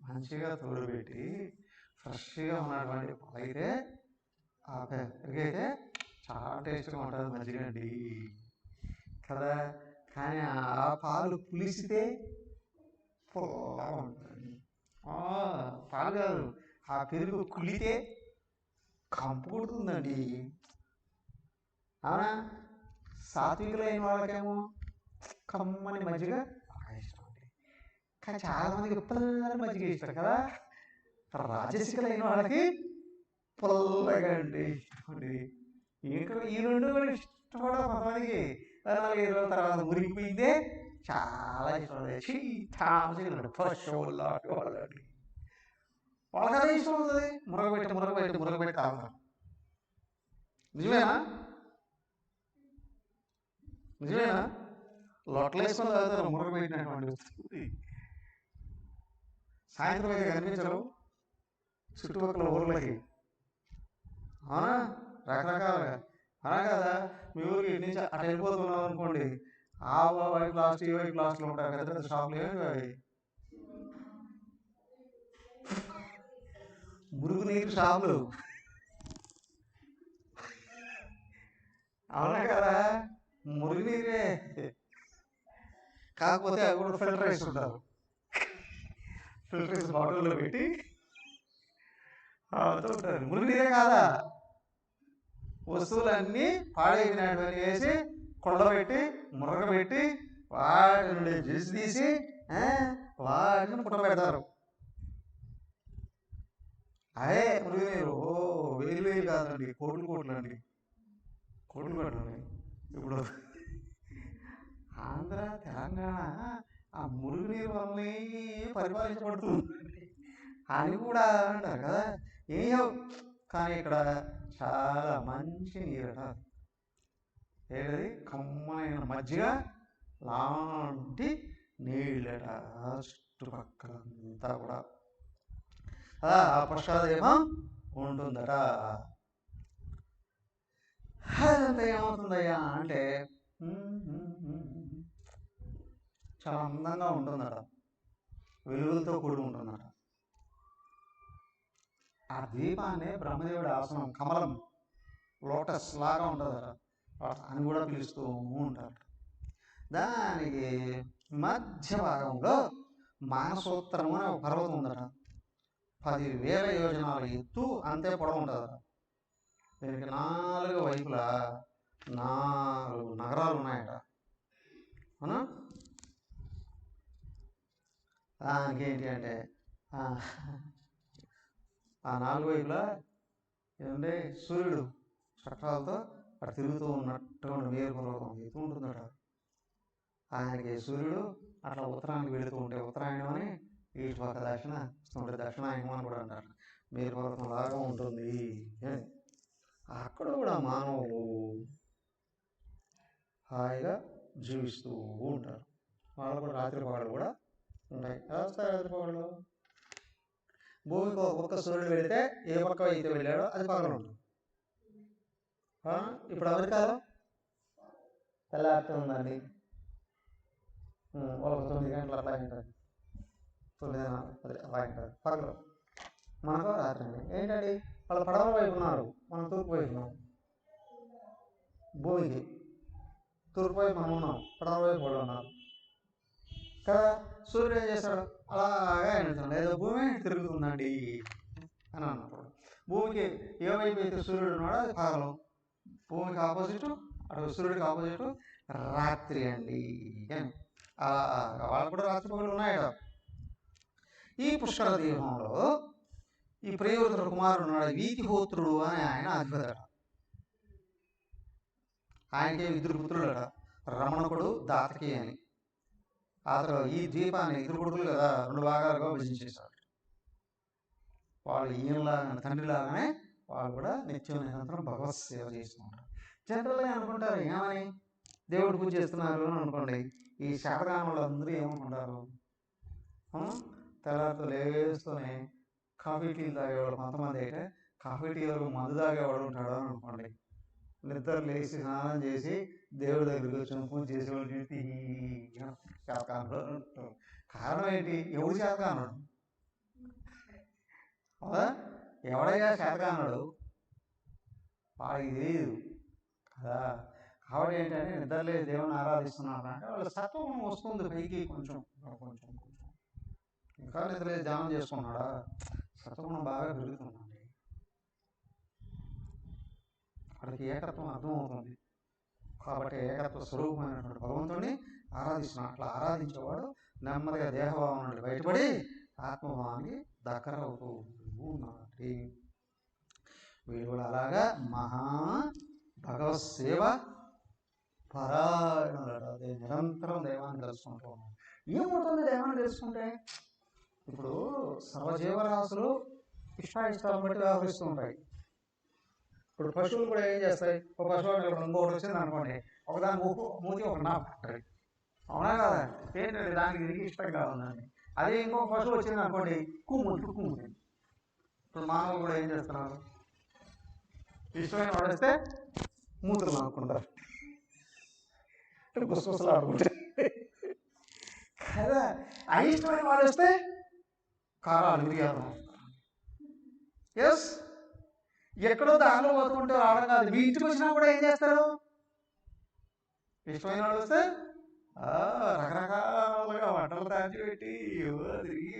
మంచిగా తోడుపెట్టి ఫ్రెష్గా ఉన్నటువంటి పాలైతే పెరిగైతే చాలా టేస్ట్గా ఉంటుంది మజ్జిగ అండి కదా. కానీ ఆ పాలు పులిసితే పుల్లగా ఉంటుంది. పాలు కాదు, ఆ పెరుగు కులితే కంపు కొడుతుందండి. అవునా? సాత్వికులైన వాళ్ళకేమో కమ్మని మజ్జిగ బాగా ఇష్టం అండి. కానీ చాలా మందికి పుల్లని మజ్జిగ ఇష్టం కదా. రాజసికులైన వాళ్ళకి పుల్లగా అండి ఇష్టం అండి. ఇంకా ఈ రెండు కూడా ఇష్టపడదు కొంతమందికి. 4-5 రోజుల తర్వాత మురిగిపోయిందే చాలా ఇష్టం. ఫస్ట్ వాళ్ళకి అదే ఇష్టం అవుతుంది. మురగబెట్టి తాగుతారు. నిజమేనా? లొట్టలు వేసుకొని తాగుతారు మురగబెట్టినటువంటి. సాయంత్రం అయితే కనిపించరు చుట్టుపక్కల ఊర్లకి. అవునా? రకరకాలుగా. అవునా కదా? మీ ఊరికి ఇటు నుంచి అటు వెళ్ళిపోతున్నాం అనుకోండి, ఆ వైపు లాస్ట్ ఈ వైపు లాస్ట్లో ఉంటాయి పెద్ద పెద్ద షాపులు. ఏమి అవి మురుగునీరు షాపులు. అవునా కదా? మురుగునీరే, కాకపోతే అవి కూడా ఫిల్టర్ వేసి ఉంటారు. ఫిల్టర్ వేసి బాటిల్లో పెట్టి ఉంటారు. మురుగునీరే కాదా, వస్తువులన్నీ పాడైపోయినటువంటి వేసి కొండబెట్టి మురగబెట్టి వాటి నుండి జ్యూస్ తీసి వాటిని పుట్టబెడతారు. అదే మురుగునీరు. వేలు కాదండి, కోట్లు అండి. ఇప్పుడు ఆంధ్ర తెలంగాణ ఆ మురుగునీరు వల్లనే పరిపాలించబడుతుంది అని కూడా అంటారు కదా. ఏయో కానీ ఇక్కడ చాలా మంచి నీరట. ఏది? కమ్మనైన మజ్జిగ లాంటి నీళ్ళట చుట్టుపక్కలంతా కూడా. పుష్కరదేమో ఉంటుందట. అదంతా ఏమవుతుందయ్యా అంటే చాలా అందంగా ఉంటుందట, వెలుగులతో కూడి ఉంటుందట. ఆ ద్వీపాన్ని బ్రహ్మదేవుడి ఆసనం, కమలం, లోటస్ లాగా ఉంటుందట అని కూడా పిలుస్తూ ఉంటారు. దానికి మధ్య భాగంలో మానసోత్తరము అనే ఒక పర్వతం ఉందట. 10,000 యోజనాల ఎత్తు, అంతే పొడవు ఉంటుందట. దీనికి 4 వైపులా 4 నగరాలు ఉన్నాయట. అవునా? దానికి ఏంటి అంటే ఆ 4 వైపులా ఏంటంటే సూర్యుడు చక్రాలతో అక్కడ తిరుగుతూ ఉన్నట్టుగా మేరు పర్వతం ఎత్తు ఉంటుందట. ఆయనకి సూర్యుడు అట్లా ఉత్తరానికి వెళుతూ ఉంటే ఉత్తరాయణం అని, ఇటు పక్క దక్షిణాయనం అని కూడా అంటారు. మేరు పర్వతం లాగా ఉంటుంది. అక్కడ కూడా మానవులు హాయిగా జీవిస్తూ ఉంటారు. వాళ్ళు కూడా రాత్రి పగలు కూడా ఉంటాయి. వస్తాయి రాత్రి పగలు. భూమికి ఒక్క సూర్యుడు వెళితే ఏ పక్క అయితే వెళ్ళాడో అది పగలు ఉంటుంది. ఇప్పుడు అమెరికాలో తెల్లారితే ఉందండి, వాళ్ళకి 9 గంటలు అట్లా ఉంటుంది, 9 అలా ఉంటుంది పగలు. మనకు రాత్రి అండి. ఏంటండి వాళ్ళు పడవ వైపు ఉన్నారు, మనం తూర్పు వైపు ఉన్నాం. భూమికి తూర్పు వైపు మనం ఉన్నాం, పడవ వైపు కూడా ఉన్నారు కదా. సూర్యుడు ఏం చేస్తాడు, అలాగా వెళ్తాడు, ఏదో భూమి తిరుగుతుందండి అని అన్నప్పుడు భూమికి ఏ వైపు అయితే సూర్యుడు ఉన్నాడో అది పగలు, భూమికి ఆపోజిట్ అటు సూర్యుడికి ఆపోజిట్ రాత్రి అండి అని. వాళ్ళు కూడా రాత్రి పగలు ఉన్నాయట. ఈ పుష్కర దీపంలో ఈ ప్రియవ్రతుడు కుమారుడు ఉన్నాడు, వీతిహోత్రుడు అని ఆయన అధిపతట. ఆయనకే 2 పుత్రులట, రమణకుడు దాతకి అని. అతను ఈ ద్వీపాన్ని 2 కొడుకులు కదా 2 భాగాలుగా విభజించేశారు. వాళ్ళు ఈయనలాగా తండ్రిలాగానే వాళ్ళు కూడా నిత్యం నిరంతరం భగవత్ సేవ చేస్తున్నారు. జనరల్గా అనుకుంటారు ఏమని, దేవుడు పూజ చేస్తున్నారు అని అనుకోండి. ఈ శాతకాలం వాళ్ళు అందరూ ఏమనుకుంటారు, తెల్లారితో లేస్తూనే కాఫీ టీలు తాగేవాడు కొంతమంది అయితే, కాఫీ టీలు మందు తాగేవాడు ఉంటాడు అని అనుకోండి. నిద్ర లేచి స్నానం చేసి దేవుడి దగ్గరికి వచ్చి పూజ చేసేవాడు శాతకానుడు అంటారు. కారణం ఏంటి, ఎవడు శాతకానుడు? అవునా? ఎవడయ్యా శాతకానుడు? వాడికి తెలియదు కదా. కాబట్టి ఏంటంటే నిద్రలేసి దేవుని ఆరాధిస్తున్నారు అంటే వాళ్ళ సత్వం వస్తుంది పైకి కొంచెం కొంచెం కొంచెం. ఇంకా నిద్రలేసి ధ్యానం చేసుకున్నాడా, సత్వగుణం బాగా పెరుగుతుందండి. వాడికి ఏకత్వం అర్థమవుతుంది. కాబట్టి ఏకత్వ స్వరూపమైనటువంటి భగవంతుడిని ఆరాధిస్తున్నాడు. అట్లా ఆరాధించేవాడు నెమ్మదిగా దేహభావం నుండి బయటపడి ఆత్మభావానికి దగ్గర అవుతూ ఉన్నాడు. వీడు కూడా అలాగా మహా భగవత్ సేవ పరాయణుడు. నిరంతరం దైవాన్ని తెలుసుకుంటూ ఉన్నాడు. ఏమవుతుంది దైవాన్ని తెలుసుకుంటే? ఇప్పుడు సర్వజీవరాశులు ఇష్టాయిష్టాలను బట్టి వ్యవహరిస్తూ ఉంటాయి. ఇప్పుడు పశువులు కూడా ఏం చేస్తాయి, ఒక పశువు ఇంకోటి వచ్చింది అనుకోండి, ఒకదాని మూతి ఒక నా పట్టండి, అవునా కదా. ఏంటంటే దానికి తిరిగి ఇష్టంగా ఉందండి. అదే ఇంకొక పశువు వచ్చింది అనుకోండి, కుమ్ముతుంది. ఇప్పుడు మానవులు కూడా ఏం చేస్తున్నారు, ఇష్టమైన వాడేస్తే మూతులు అనుకుంటారు, గుసగుసలు ఆడుకుంటారు కదా. అయిష్టమైన వాడేస్తే కారాలు మిరియాలు. ఎస్, ఎక్కడో దారిలో పోతుంటే రావడం కాదు, మీ ఇంటికి వచ్చినా కూడా ఏం చేస్తారు, ఇష్టమైన వాళ్ళు వస్తే రకరకాలుగా వంటలు తయారు పెట్టి తిరిగి.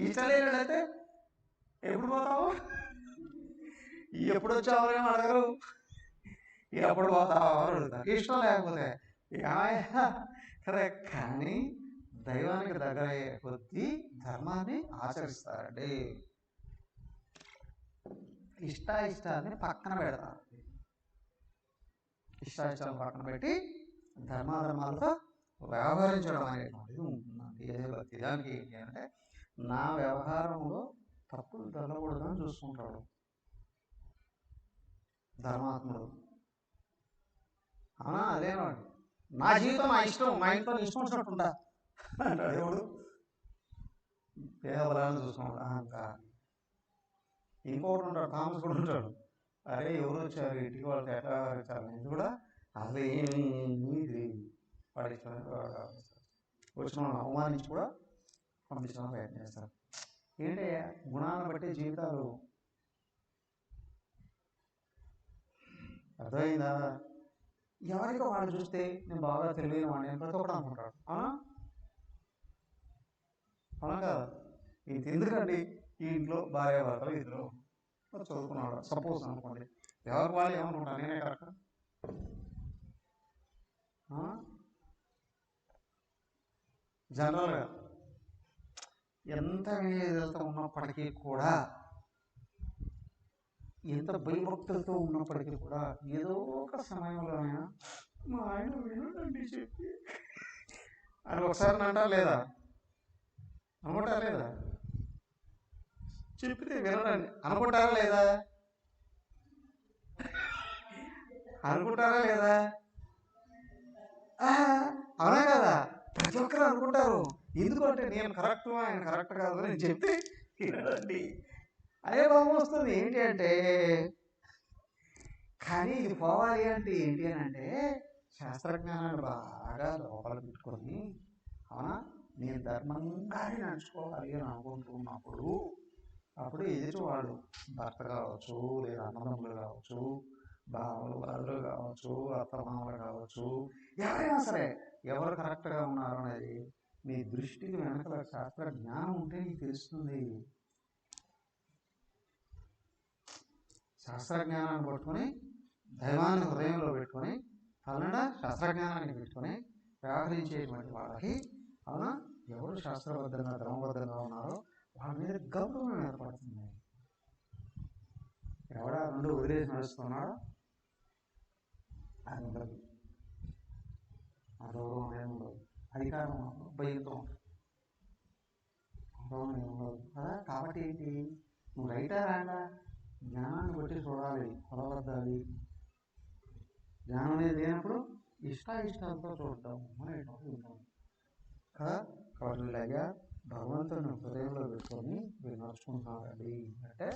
ఇష్టం లేనైతే ఎప్పుడు పోతావు, ఎప్పుడు వచ్చావు ఏమో అడగరు, ఎప్పుడు పోతావు అడుగుతారు. ఇష్టం లేకపోతే కరెక్ట్. కానీ దైవానికి దగ్గర అయ్యే కొద్దీ ధర్మాన్ని ఆచరిస్తారండి. ఇష్టాయిష్టాన్ని పక్కన పెడతారు. ఇష్టాయిష్టాలను పక్కన పెట్టి ధర్మాధర్మాలతో వ్యవహరించడం అనేటువంటిది ఉంటుందండి. ఏ భక్తి దానికి ఏంటి అంటే నా వ్యవహారంలో తప్పులు తగ్గకూడదని చూసుకుంటాడు ధర్మాత్ముడు. అవునా, అదేనాడు నా జీవితం నా ఇష్టం, మా ఇంట్లో ఇష్టం వచ్చినట్టుంటా అంటాడు. దేవుడు దేవబలాన్ని చూసుకున్నాడు అహంకారం. ఇంకోటి ఉంటాడు, థామస్ కూడా ఉంటాడు, అరే ఎవరు వచ్చారు ఇంటికి, వాళ్ళకి ఎట్లా వ్యవహరించాలి ఇది కూడా అసలు ఏమీ తెలియదు. వాడి వచ్చిన వాళ్ళని అవమానించి కూడా పంపించడానికి ప్రయత్నం చేస్తారు. ఏంటయ్యా, గుణాలను బట్టి జీవితాలు. అర్థమైందా? ఎవరికో వాడు చూస్తే నేను బాగా తెలియని వాడిని అని ప్రతి ఒక్కడు అనుకుంటాడు. అవునా అవునా కదా. ఇది ఎందుకండి, ఈ ఇంట్లో భార్య భర్తలు ఇద్దరు చదువుకున్నాడు సపోజ్ అనుకోండి, ఎవరికి వాళ్ళు ఏమనుకుంటారు, నేనే కరెక్ట్. జనరల్గా ఎంత వినేదలతో ఉన్నప్పటికీ కూడా, ఎంత భయభక్తులతో ఉన్నప్పటికీ కూడా ఏదో ఒక సమయంలోనైనా మా ఆయన వినండి చెప్పి అని ఒకసారి అంటారా లేదా, అనుకుంటారా లేదా, చెప్పితే వినడండి అనుకుంటారా లేదా, అనుకుంటారా లేదా, అవునా కదా. ప్రతి ఒక్కరు అనుకుంటారు. ఎందుకంటే నేను కరెక్ట్, ఆయన కరెక్ట్ కాదు అని చెప్తే వినడండి అదే భావం వస్తుంది. ఏంటి అంటే, కానీ ఇది పోవాలి అంటే ఏంటి అని అంటే, శాస్త్రజ్ఞానాన్ని బాగా లోపల పెట్టుకొని, అవునా నేను ధర్మంగానే నడుచుకోవాలి అని అనుకుంటున్నప్పుడు, అప్పుడు ఎదుటివాడు భర్త కావచ్చు, లేదా అన్నదమ్ములు కావచ్చు, బావలు బాధలు కావచ్చు, అత్తమామలు కావచ్చు, ఎవరైనా సరే ఎవరు కరెక్ట్గా ఉన్నారు అనేది మీ దృష్టికి వెనకాల శాస్త్ర జ్ఞానం ఉంటే నీకు తెలుస్తుంది. శాస్త్రజ్ఞానాన్ని పట్టుకొని, దైవాన్ని హృదయంలో పెట్టుకొని, కన్నడ శాస్త్రజ్ఞానాన్ని పెట్టుకొని వ్యవహరించేటువంటి వాళ్ళకి, అవునా ఎవరు శాస్త్రబద్ధంగా ధర్మబద్ధంగా ఉన్నారో వాళ్ళ మీద గౌరవం ఏర్పడుతుంది. ఎవడా రెండు వదిలేసి నడుస్తున్నాడో అది ఉండదు, ఆ గౌరవం అనేది ఉండదు. అధికారం భయంతో గౌరవం ఉండదు కదా. కాబట్టి ఏంటి, నువ్వు రైటా రాండా జ్ఞానాన్ని బట్టి చూడాలి, కొలవద్దాలి. జ్ఞానం అనేది లేనప్పుడు ఇష్టాలతో చూడటం అనేటువంటి ఉంటుంది కదా. కాబట్టి ఇలాగా భగవంతుని హృదయంలో పెట్టుకొని మీరు నడుచుకుంటున్నారండి అంటే,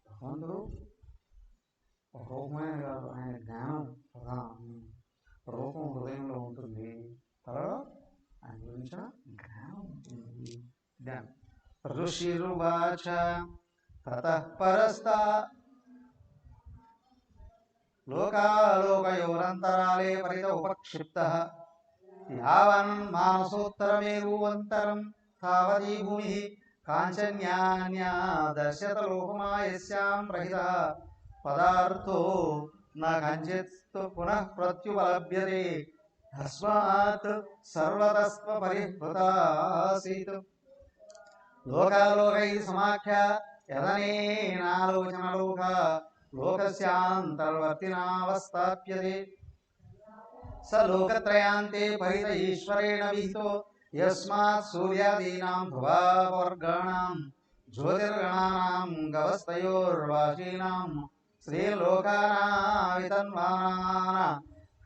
భగవంతుడు ఒక రూపమైన కాదు, ఆయన జ్ఞానం ప్రధానం. రూపం హృదయంలో ఉంటుంది, త్వరలో ఆయన గురించిన జ్ఞానం ఉంటుంది. ఋషిరువాచ తతః పరస్తా లోకాలోకయోరంతరాలే పరిత ఉపక్షిప్తః యావన్ మానసోత్తరమేవంతరం తావదీ భూమి కాంచన్యాన్యా దర్శత లోకమాయస్యాం రహితః పదార్థో న కంచిత్ పునః ప్రత్యుపలభ్యతే తస్మాత్ సర్వతస్వ పరిహృతాసీత్ లోకాలోకై సమాఖ్య యదనేనాలోచనలోక లోకస్యాంతర్వర్తినావస్థాప్యతే స లోకత్రయాంతే పరిత ఈశ్వరేణ విహితో యస్మాత్ సూర్యాదీనాం భువావర్గాణాం జ్యోతిర్గణానాం గవస్తయోర్వాచీనాం శ్రీలోకానావితన్వానాన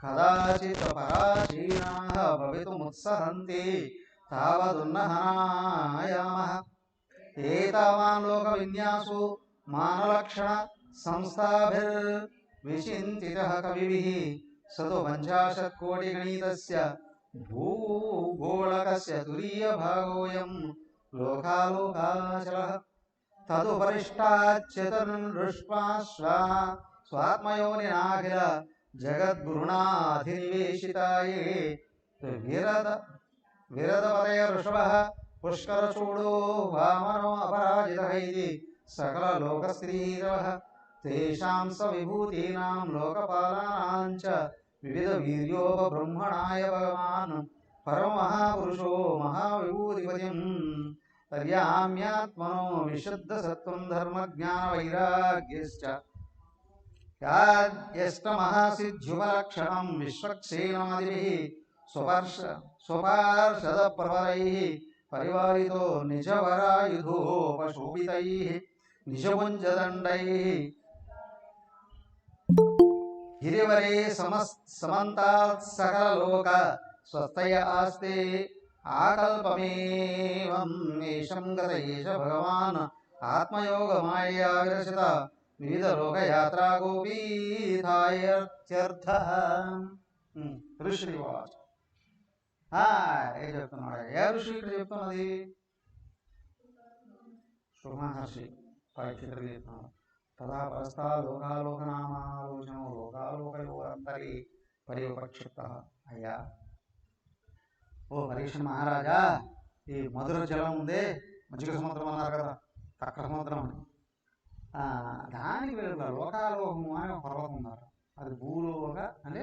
కదాచిత్ పరాచీనాః భవితుముత్సహంతి తావదున్నహనాయామః ఏతావాన్ లోక విన్యాసో మానలక్షణ సంస్థాభిర్విచింతితః కవిభిః సతో 50 కోటి గణితస్య భూగోళకస్య తురీయభాగోయం లోకాలోకాచలః తదుపరిష్టాచ్చతుర్దృష్ట్వా స్వాత్మయోనినాఖిల జగద్గురుణాధినివేశితాయే విరదపతయ ఋషభః పుష్కరచూడో వామనో అపరాజితః ఇది సకల లోకస్థితిరవః తేషాం స విభూతీనాం లోకపాలానాం చ వివిధ వీర్యోపబ్రహ్మణాయ భగవాన్ పరమమహాపురుషో మహావిభూతిపతిం పర్యామ్యాత్మనో విశుద్ధ సత్వం ధర్మజ్ఞాన వైరాగ్యశ్చ యాద్యష్టమహాసిద్ధ్యుపలక్షణం విశ్వక్సేనాదిభిః స్వపార్షద ప్రవరైః పరివారితో నిజవరాయుధోపశోభితైః నిజపుంజదండైః గిరివరే సమంతాత్ సకలలోక స్వస్థయ ఆస్తే ఆకల్పమేవం ఏషం గత ఏష భగవాన్ ఆత్మయోగమాయా విరచిత వివిధ లోకయాత్రా గోపీథాయర్థః. ఋషివాచ ఏం చెప్తున్నాడు? ఏ ఋషి ఇక్కడ చెప్తున్నది? సుమహర్షి పరీక్షితుడికి చెప్తున్నాడు. తదా పరస్థా లోకాలోకనామాలోచనో లోకాలోకయోరంతరి పరిపక్షిప్తః. అయ్యా ఓ పరీక్ష మహారాజా, ఈ మధుర జలం ఉందే, మజ్జిగ సముద్రం అన్నారు కదా, తక్క సముద్రం అని, దానికి వెలుగుల లోకాలోకము అని ఒక పర్వతం ఉన్నారు. అది భూలోక అంటే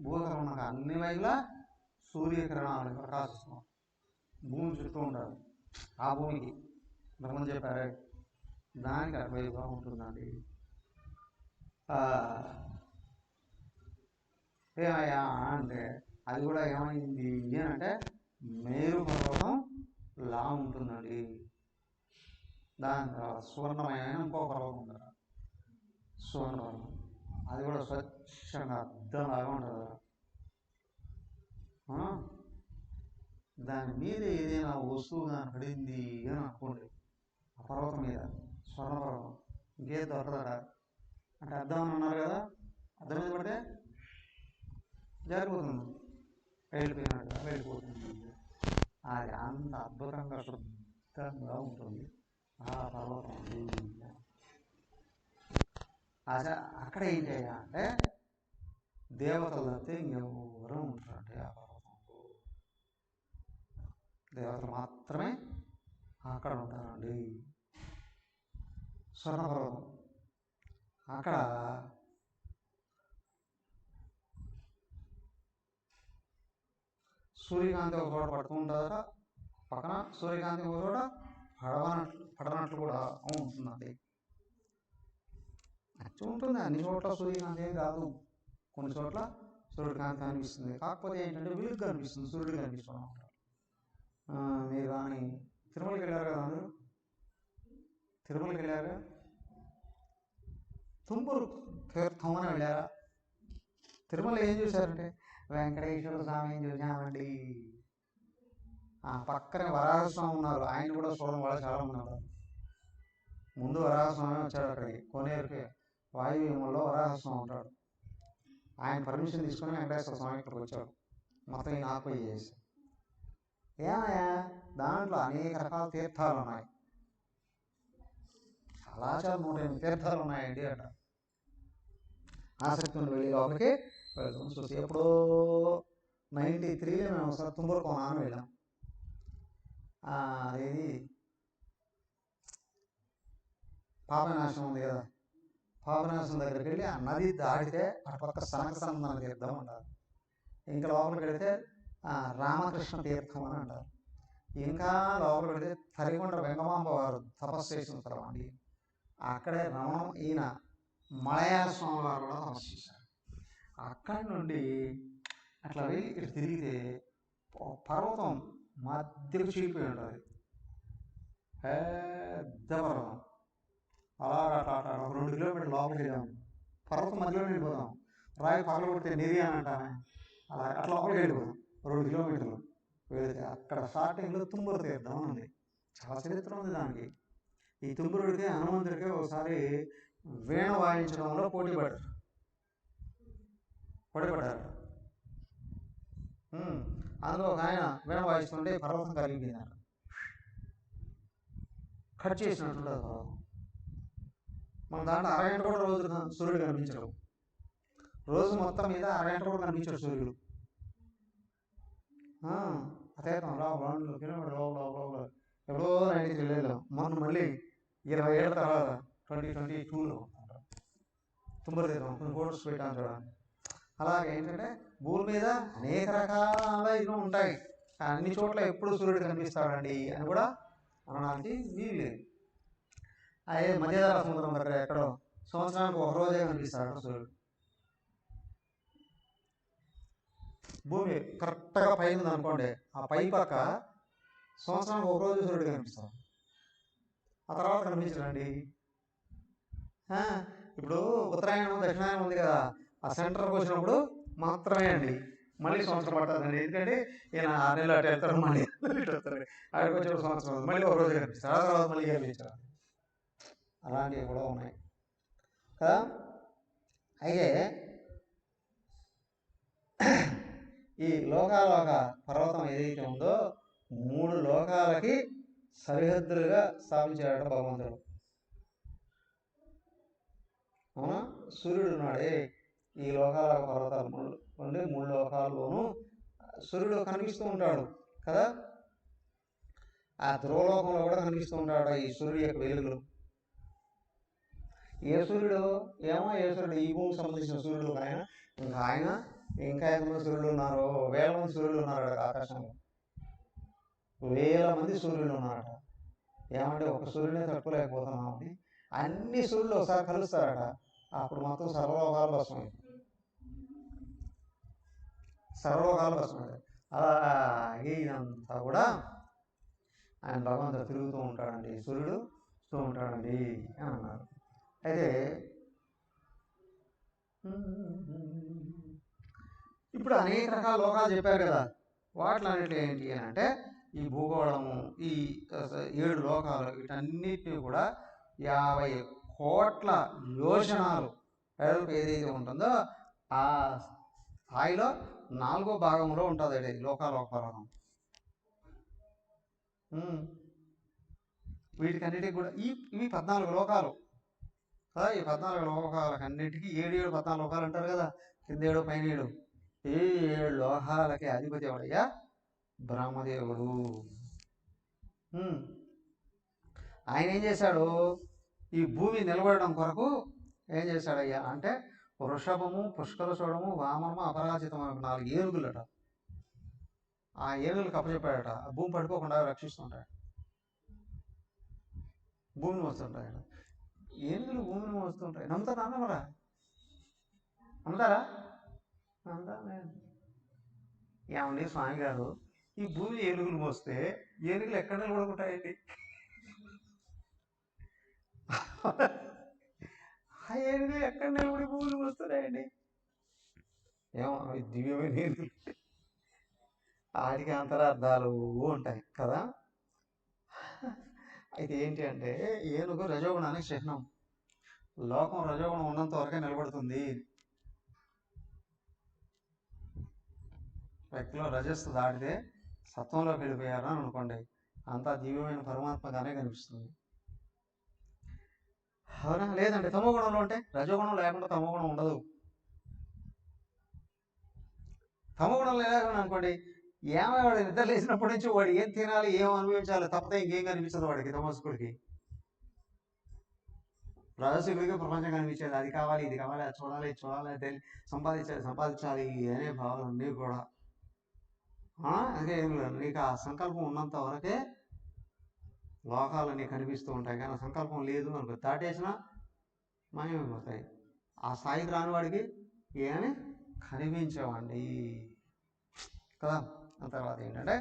భూలోకం అన్ని వైపులా సూర్యకిరణాలు ప్రకాశిస్తున్నాం, భూమి చుట్టూ ఉంటారు. ఆ భూమికి ఇంతకుముందు చెప్పారు దానికి అటువైపుగా ఉంటుందండి. ఏమయ్యా అంటే అది కూడా ఏమైంది అంటే మేరు పర్వతం లా ఉంటుందండి. దాని తర్వాత సువర్ణమైన ఇంకో పర్వతం ఉంది, సువర్ణ పర్వతం. అది కూడా స్వచ్ఛంగా అర్థంలాగా ఉంటుంది. దాని మీద ఏదైనా వస్తువు కానీ పడింది అని అనుకోండి, ఆ పర్వతం మీద స్వర్ణ పర్వతం ఇంకేది దొరకదట అంటే అర్థం అని అన్నారు కదా, అర్థం మీద పడితే జారిపోతుంది, వెళ్ళిపోయినట్టుగా వెళ్ళిపోతుంది. అది అంత అద్భుతంగా శుద్ధంగా ఉంటుంది ఆ పర్వతం. అక్కడ ఏంటి అంటే దేవతలు తప్పితే ఇంకెవరూ ఉంటారంటే ఆ పర్వతంలో దేవతలు మాత్రమే అక్కడ ఉంటారండి. స్వర్ణ పర్వతం అక్కడ సూర్యకాంతి ఒక చోట పడుతూ ఉంటుందట, పక్కన సూర్యకాంతి ఒక చోట పడనట్లు కూడా ఉంటుందండి. నచ్చి ఉంటుంది, అన్ని చోట్ల సూర్యకాంతి ఏం కాదు, కొన్ని చోట్ల సూర్యకాంతి కనిపిస్తుంది, కాకపోతే ఏంటంటే వెలుగు కనిపిస్తుంది, సూర్యుడు కనిపిస్తూ ఉంటాడు. మీరు కానీ తిరుమలకి వెళ్ళారు కదా, అందరూ తిరుమలకి వెళ్ళారు, తుంబురు తీర్థం అని వెళ్ళారా? తిరుమల ఏం చూశారంటే వెంకటేశ్వర స్వామిని చూసామండి. పక్కనే వరాహస్వామి ఉన్నారు, ఆయన కూడా చూడడం వల్ల చాలా మంది ఉన్నారు. ముందు వరాహస్వామి వచ్చాడు అక్కడికి, కోనేరుకి వాయువ్యంలో వరాహస్వామి ఉంటాడు. ఆయన పర్మిషన్ తీసుకుని వెంకటేశ్వర స్వామి ఇక్కడికి వచ్చాడు, మొత్తం ఈ ఆకుపోయి చేసి. ఏమయ్యా దాంట్లో అనేక రకాల తీర్థాలు ఉన్నాయి, చాలా 108 తీర్థాలు ఉన్నాయండి అట. ఆసక్తి ఉండి వెళ్ళి లోపలికి వెళ్తాం. చూసి ఎప్పుడో 93లో మేము ఒకసారి తుంబూరు కోనాన్ని వెళ్ళాం. అది పాపనాశనం ఉంది కదా, పాపనాశనం దగ్గరికి వెళ్ళి ఆ నది దాటితే అటుపక్క సనకసందన తీర్థం అంటారు, ఇంకా లోపలికి వెళితే రామకృష్ణ తీర్థం అని అంటారు, ఇంకా లోపలికి వెళితే తరికొండ వెంగమాంబ వారు తపస్సు చేసిన స్థలం అండి. అక్కడే రమణం ఈయన మలయాళ స్వామి వారు కూడా తపస్సు చేశారు. అక్కడి నుండి అట్లా వెళ్ళి ఇటు తిరిగితే పర్వతం మధ్యకు చీలిపోయి ఉంటుంది, పెద్ద పర్వతం. అలాగా అట్లా 2 కిలోమీటర్లు లోపలికి వెళ్ళాము, పర్వతం మధ్యలో వెళ్ళిపోతాం, రాయి పగలు కొడితే నిరి అని అంటామే, అలా అట్లా లోపలికి వెళ్ళిపోతాం 2 కిలోమీటర్లు వెళితే అక్కడ స్టార్టింగ్లో తుంబురు తీర్థం ఉంది. చాలా చరిత్ర ఉంది దానికి. ఈ తుంబురుడికి హనుమంతుడికి ఒకసారి వీణ వాయించడంలో పోటీ పడ్డారు. అందులో ఒక ఆయన వీణ వాయిస్తుంటే పర్వతం కలిగిపోయిందట, కట్ చేసినట్టు మన దాంట్లో అరగంట కూడా రోజు సూర్యుడు కనిపించడు, రోజు మొత్తం మీద అరగంట కూడా కనిపించాడు సూర్యుడు. అదే 2 కిలోమీటర్ లోపల ఎప్పుడో 93లో మొన్న మళ్ళీ 20 ఏళ్ళ తర్వాత 2022లో తుంబురు తీర్థం కొన్ని ఫోటోస్ పెట్టాను చూడండి. అలాగే ఏంటంటే భూమి మీద అనేక రకాల ఇవి ఉంటాయి, అన్ని చోట్ల ఎప్పుడు సూర్యుడు కనిపిస్తాడండి అని కూడా అనడానికి వీలు లేదు. అదే మధ్యధరా సముద్రం దగ్గర ఎక్కడో సంవత్సరానికి ఒక రోజే కనిపిస్తాడు సూర్యుడు. భూమి కరెక్ట్గా పైన ఉంది అనుకోండి, ఆ పై పక్క సంవత్సరానికి ఒక రోజు సూర్యుడు కనిపిస్తాడు, ఆ తర్వాత కనిపించడండి. ఇప్పుడు ఉత్తరాయణం దక్షిణాయనం ఉంది కదా, ఆ సెంటర్కి వచ్చినప్పుడు మాత్రమే అండి, మళ్ళీ సంవత్సరం పడుతుందండి. ఎందుకంటే ఈయన 6 నెలలు అటు వెళ్తారు, మళ్ళీ వస్తారు, అక్కడికి వచ్చే సంవత్సరం మళ్ళీ ఒక రోజు కనిపిస్తారు, ఆ తర్వాత మళ్ళీ కనిపించారు. అలాంటివి కూడా ఉన్నాయి కదా. అయితే ఈ లోకాలోక పర్వతం ఏదైతే ఉందో 3 లోకాలకి సరిహద్దులుగా స్థాపించాడట భగవంతుడు. అవునా, సూర్యుడు ఉన్నాడే ఈ లోకాల పర్వతాలు ఉండి 3 లోకాల్లోనూ సూర్యుడు కనిపిస్తూ ఉంటాడు కదా. ఆ ధ్రువలోకంలో కూడా కనిపిస్తూ ఉంటాడు ఈ సూర్యుడు యొక్క వెలుగులు. ఏ సూర్యుడు ఏమో, ఏ సూర్యుడు ఈ భూమికి సంబంధించిన సూర్యుడు ఆయన, ఇంకా ఎంతమంది సూర్యుడు ఉన్నారు, 1000 మంది సూర్యుడు ఉన్నారట ఆకాశంలో, 1000 మంది సూర్యుడు ఉన్నారట. ఏమంటే ఒక సూర్యుడే తట్టుకోలేకపోతున్నామని అన్ని సూర్యులు ఒకసారి కలుస్తారట, అప్పుడు మొత్తం సర్వలోకాలు భస్మం, అలాగే ఇదంతా కూడా ఆయన భగవంతుడు తిరుగుతూ ఉంటాడండి, సూర్యుడు వస్తూ ఉంటాడండి అని అన్నారు. అయితే ఇప్పుడు అనేక రకాల లోకాలు చెప్పారు కదా, వాటిలో అన్నిట్లో ఏంటి అని అంటే ఈ భూగోళము, ఈ 7 లోకాలు, వీటన్నిటిని కూడా 50 కోట్ల యోజనాలు వెడల్పు ఏదైతే ఉంటుందో ఆ స్థాయిలో 4వ భాగంలో ఉంటుంది లోకాలోక పర్వతం. వీటికన్నిటికి కూడా ఇవి 14 లోకాలు కదా. ఈ 14 లోకాలకన్నిటికీ 7 14 లోకాలు అంటారు కదా, కింద 7 పైన 7. ఈ 7 లోకాలకి అధిపతి ఎవడయ్యా? బ్రహ్మదేవుడు. ఆయన ఏం చేశాడు? ఈ భూమి నిలబడడం కొరకు ఏం చేశాడయ్యా అంటే వృషభము, పుష్కరచూడము, వామనము, అపరాజితము 4 ఏనుగులట. ఆ ఏనుగులకు అప్పచెప్పాడట. ఆ భూమి పడిపోకుండా రక్షిస్తుంటాడు, భూమిని మోస్తుంటాడు. ఏనుగులు భూమిని మోస్తుంటాయి. నమ్ముతారా అన్నమరా? నమ్ముతారా? ఏమండి స్వామి గారు, ఈ భూమి ఏనుగులు మోస్తే ఏనుగులు ఎక్కడ నిలబడుకుంటాయండి? ఆ ఏనుగులు ఎక్కడ నిలబడి భూములు మోస్తున్నాయండి? ఏమో దివ్యమైన ఏనుగులు, ఆడికి అంతరార్థాలు ఉంటాయి కదా. అయితే ఏంటి అంటే ఏనుగు రజోగుణానికి చిహ్నం. లోకం రజోగుణం ఉన్నంత వరకే నిలబడుతుంది. వ్యక్తిలో రజస్సు దాటితే సత్వంలోకి వెళ్ళిపోయారు అని అనుకోండి, అంతా దివ్యమైన పరమాత్మగానే కనిపిస్తుంది. అవునా? లేదండి తమోగుణంలో ఉంటే, రజోగుణం లేకుండా తమోగుణం ఉండదు. తమోగుణం లేకుండా అనుకోండి, వాడు నిద్ర లేచినప్పటి నుంచి వాడు ఏం తినాలి, ఏం అనుభవించాలి తప్పితే ఇంకేం కనిపించదు వాడికి. తమస్కుడికి, రజస్సుడికి ప్రపంచం కనిపించేది. అది కావాలి, ఇది కావాలి, అది చూడాలి, ఇది చూడాలి, సంపాదించాలి అనే భావాలు అన్నీ కూడా. అదే ఏం లేదు, నీకు ఆ సంకల్పం ఉన్నంత వరకే లోకాలన్నీ కనిపిస్తూ ఉంటాయి. కానీ సంకల్పం లేదు అనుకో, దాటేసినా మాయమైపోతాయి. ఆ స్థాయికి రాని వాడికి ఏమి కనిపించవండి కదా. ఆ తర్వాత ఏంటంటే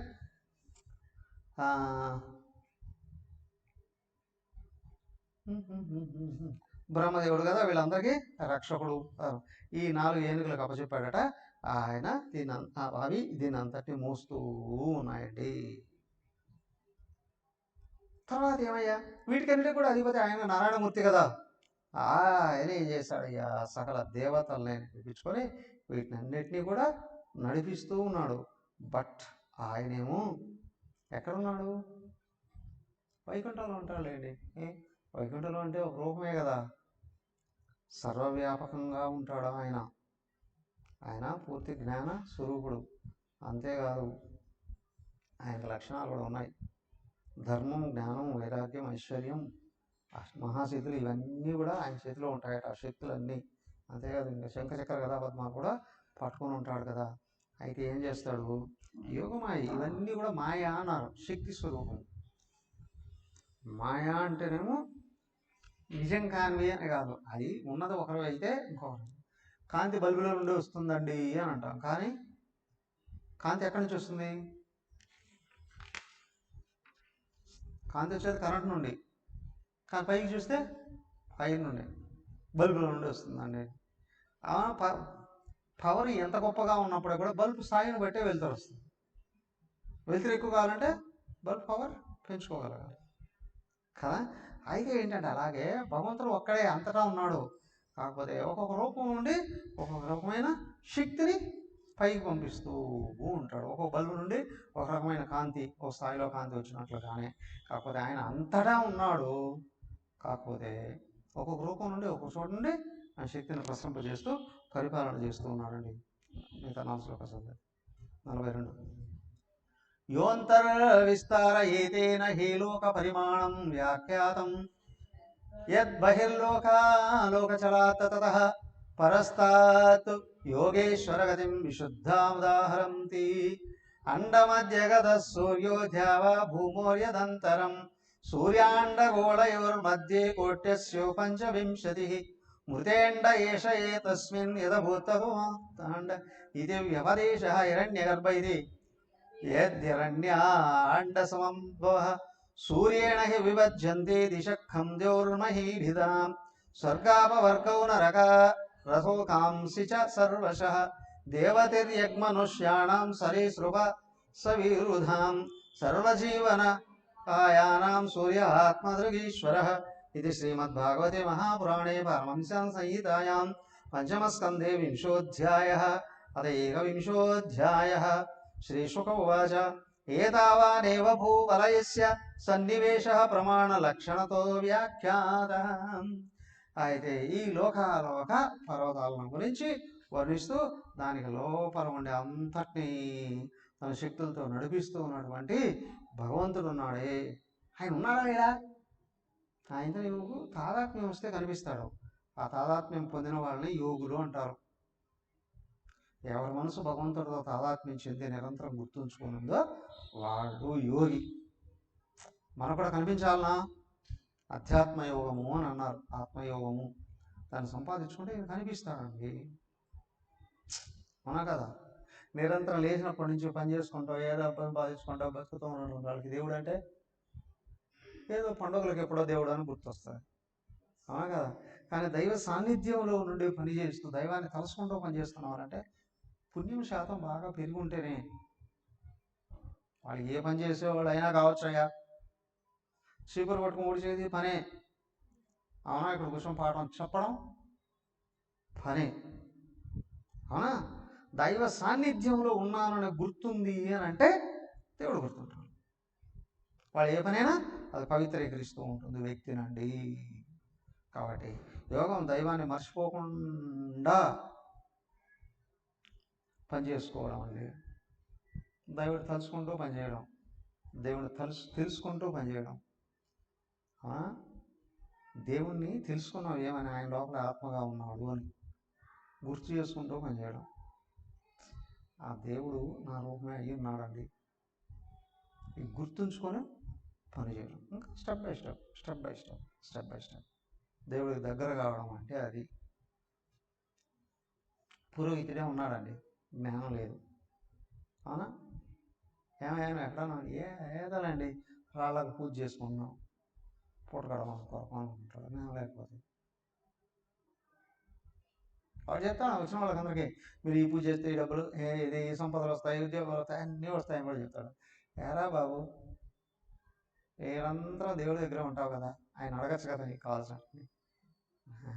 బ్రహ్మదేవుడు కదా వీళ్ళందరికీ రక్షకుడు. ఈ 4 ఏనుగులకు అప్పచెప్పాడట. ఆయన అవి దీని అంతటిని మోస్తూ ఉన్నాయండి. తర్వాత ఏమయ్యా, వీటికన్నిటి కూడా అధిపతి ఆయన నారాయణమూర్తి కదా. ఆయన ఏం చేశాడయ్యా, సకల దేవతల్ని పిలిపించుకొని వీటినన్నిటినీ కూడా నడిపిస్తూ ఉన్నాడు. బట్ ఆయనేమో ఎక్కడున్నాడు? వైకుంఠంలో ఉంటాడులేండి. వైకుంఠంలో అంటే ఒక రూపమే కదా, సర్వవ్యాపకంగా ఉంటాడు ఆయన. ఆయన పూర్తి జ్ఞాన స్వరూపుడు. అంతేకాదు ఆయన లక్షణాలు కూడా ఉన్నాయి. ధర్మం, జ్ఞానం, వైరాగ్యం, ఐశ్వర్యం, మహాశక్తులు ఇవన్నీ కూడా ఆయన చేతిలో ఉంటాయట, ఆ శక్తులన్నీ. అంతేకాదు ఇంకా శంఖచక్ర గదా పద్మ కూడా పట్టుకొని ఉంటాడు కదా. అయితే ఏం చేస్తాడు? యోగమాయ, ఇవన్నీ కూడా మాయా అన్నారు. శక్తి స్వరూపం. మాయా అంటేనేమో నిజం కానివి అని కాదు, అది ఉన్నది ఒకరు అయితే ఇంకొకరు. కాంతి బల్బులో నుండి వస్తుందండి అని అంటాం, కానీ కాంతి ఎక్కడి నుంచి వస్తుంది? కాంతి వచ్చేది కరెంట్ నుండి, కానీ పైకి చూస్తే పైన నుండి బల్బులో నుండి వస్తుందండి. పవర్ ఎంత గొప్పగా ఉన్నప్పుడు కూడా బల్బు స్థాయిని బట్టే వెళ్తారు వస్తుంది. వెళ్తురు ఎక్కువ కావాలంటే బల్బ్ పవర్ పెంచుకోగలగాలి కదా. అయితే ఏంటంటే అలాగే భగవంతుడు ఒక్కడే అంతటా ఉన్నాడు. కాకపోతే ఒక్కొక్క రూపం నుండి ఒక్కొక్క రకమైన శక్తిని పైకి పంపిస్తూ ఉంటాడు. ఒక్కొక్క బల్బు నుండి ఒక రకమైన కాంతి, ఒక స్థాయిలో కాంతి వచ్చినట్లుగానే. కాకపోతే ఆయన అంతటా ఉన్నాడు. కాకపోతే ఒక్కొక్క రూపం నుండి ఒక్కొక్క చోటు నుండి ఆ శక్తిని ప్రసరింపజేస్తూ పరిపాలన చేస్తూ ఉన్నాడండి. మిగతా 4 శ్లోకాలు 42. యోంతర్ విస్తార ఏతేన హే లోక పరిమాణం వ్యాఖ్యాతం యద్బహిర్లోకాలోకచలాత్ తతః పరస్తాత్ యోగేశ్వరగతిం విశుద్ధాముదాహరంతి. అండమధ్యగతః సూర్యో ధ్యావా భూమోర్యదంతరం సూర్యాండగోళయోర్मध्ये కోట్యస్యోపంచవింశతిః మృతేండ ఏష ఏతస్మిన్ యదభూతభూతాండ ఇది వ్యపదేశः హిరణ్యగర్భ ఇది యద్హిరణ్యాండసమంభవః సూర్యేణ హి విభజ్యంతే దిశఖం ద్యోర్మహీభిదాం స్వర్గాపవర్గౌ నరకా రసోకాంసి చ సర్వశః దేవతిర్యగ్మనుష్యాణాం సరీసృప సవిరుధాం సర్వజీవన ఆయానాం సూర్య ఆత్మదృగీశ్వర. ఇది శ్రీమద్భాగవతే మహాపురాణే పారమహంస్యాం సంహితాయాం పంచమస్కంధే వింశోऽధ్యాయः అత ఏకవింశోऽధ్యాయः. శ్రీశుక ఉవాచ ఏతావానేవ భూవలయస్య సన్నివేశः ప్రమాణలక్షణతో వ్యాఖ్యాతః. అయితే ఈ లోకాలోక పర్వతాలను గురించి వర్ణిస్తూ దానికి లోపల ఉండే అంతటినీ తన శక్తులతో నడిపిస్తూ ఉన్నటువంటి భగవంతుడు ఉన్నాడే. ఆయన ఉన్నాడా లేదా? ఆయనతో నువ్వు తాదాత్మ్యం వస్తే కనిపిస్తాడు. ఆ తాదాత్మ్యం పొందిన వాళ్ళని యోగులు అంటారు. ఎవరి మనసు భగవంతుడితో తాదాత్మ్యం చెంది నిరంతరం గుర్తుంచుకునిందో వాడు యోగి. మనకు కూడా కనిపించాలనా? అధ్యాత్మయోగము అని అన్నారు. ఆత్మయోగము దాన్ని సంపాదించుకుంటే ఈయన కనిపిస్తాడండి. అవునా కదా? నిరంతరం లేచినప్పటి నుంచి పని చేసుకుంటావు, ఏదో పని బాధించుకుంటావు, బతుకుతూ ఉండడం వాళ్ళకి దేవుడు అంటే ఏదో పండుగలకు ఎప్పుడో దేవుడు అని గుర్తొస్తుంది. అవునా కదా? కానీ దైవ సాన్నిధ్యంలో నుండి పని చేస్తూ దైవాన్ని తలుసుకుంటూ పని చేస్తున్నారంటే పుణ్యం శాతం బాగా పెరిగి ఉంటేనే. వాళ్ళు ఏ పని చేసేవాళ్ళు అయినా కావచ్చు. అయ్యా చీపురు పట్టుకుని ఊడిచేది పనే. అవునా? ఇక్కడ కూర్చొని పాఠం చెప్పడం పనే. అవునా? దైవ సాన్నిధ్యంలో ఉన్నానని గుర్తుంది అని అంటే దేవుడు గుర్తుంటాడు. వాళ్ళు ఏ పనైనా అది పవిత్రీకరిస్తూ ఉంటుంది వ్యక్తినండి. కాబట్టి యోగం దైవాన్ని మర్చిపోకుండా పనిచేసుకోవడం అండి. దైవుడు తలుచుకుంటూ పనిచేయడం, దేవుడు తెలుసుకుంటూ పనిచేయడం. దేవుణ్ణి తెలుసుకున్నాం ఏమని, ఆయన లోపల ఆత్మగా ఉన్నాడు అని గుర్తు చేసుకుంటూ పనిచేయడం. ఆ దేవుడు నా రూపమే అయ్యి ఉన్నాడండి ఇది గుర్తుంచుకొని పనిచేయడం. ఇంకా స్టెప్ బై స్టెప్ దేవుడికి దగ్గర కావడం అంటే అది. పురోహితుడే ఉన్నాడండి, జ్ఞానం లేదు. అవునా? ఏమైనా ఎక్కడన్నా ఏదాలండి రాళ్ళకు పూజ చేసుకుంటున్నాం, పూట గడవనుకుంటాడు, జ్ఞానం లేకపోతే వాడు చెప్తాను వచ్చిన వాళ్ళకందరికీ మీరు ఈ పూజ చేస్తే ఈ డబ్బులు ఇది ఈ సంపదలు వస్తాయి, ఉద్యోగాలు వస్తాయి, అన్నీ వస్తాయని కూడా చెప్తాడు. ఏరా బాబు, నిరంతరం దేవుడి దగ్గర ఉంటావు కదా, ఆయన అడగచ్చు కదా నీకు కావాల్సిన.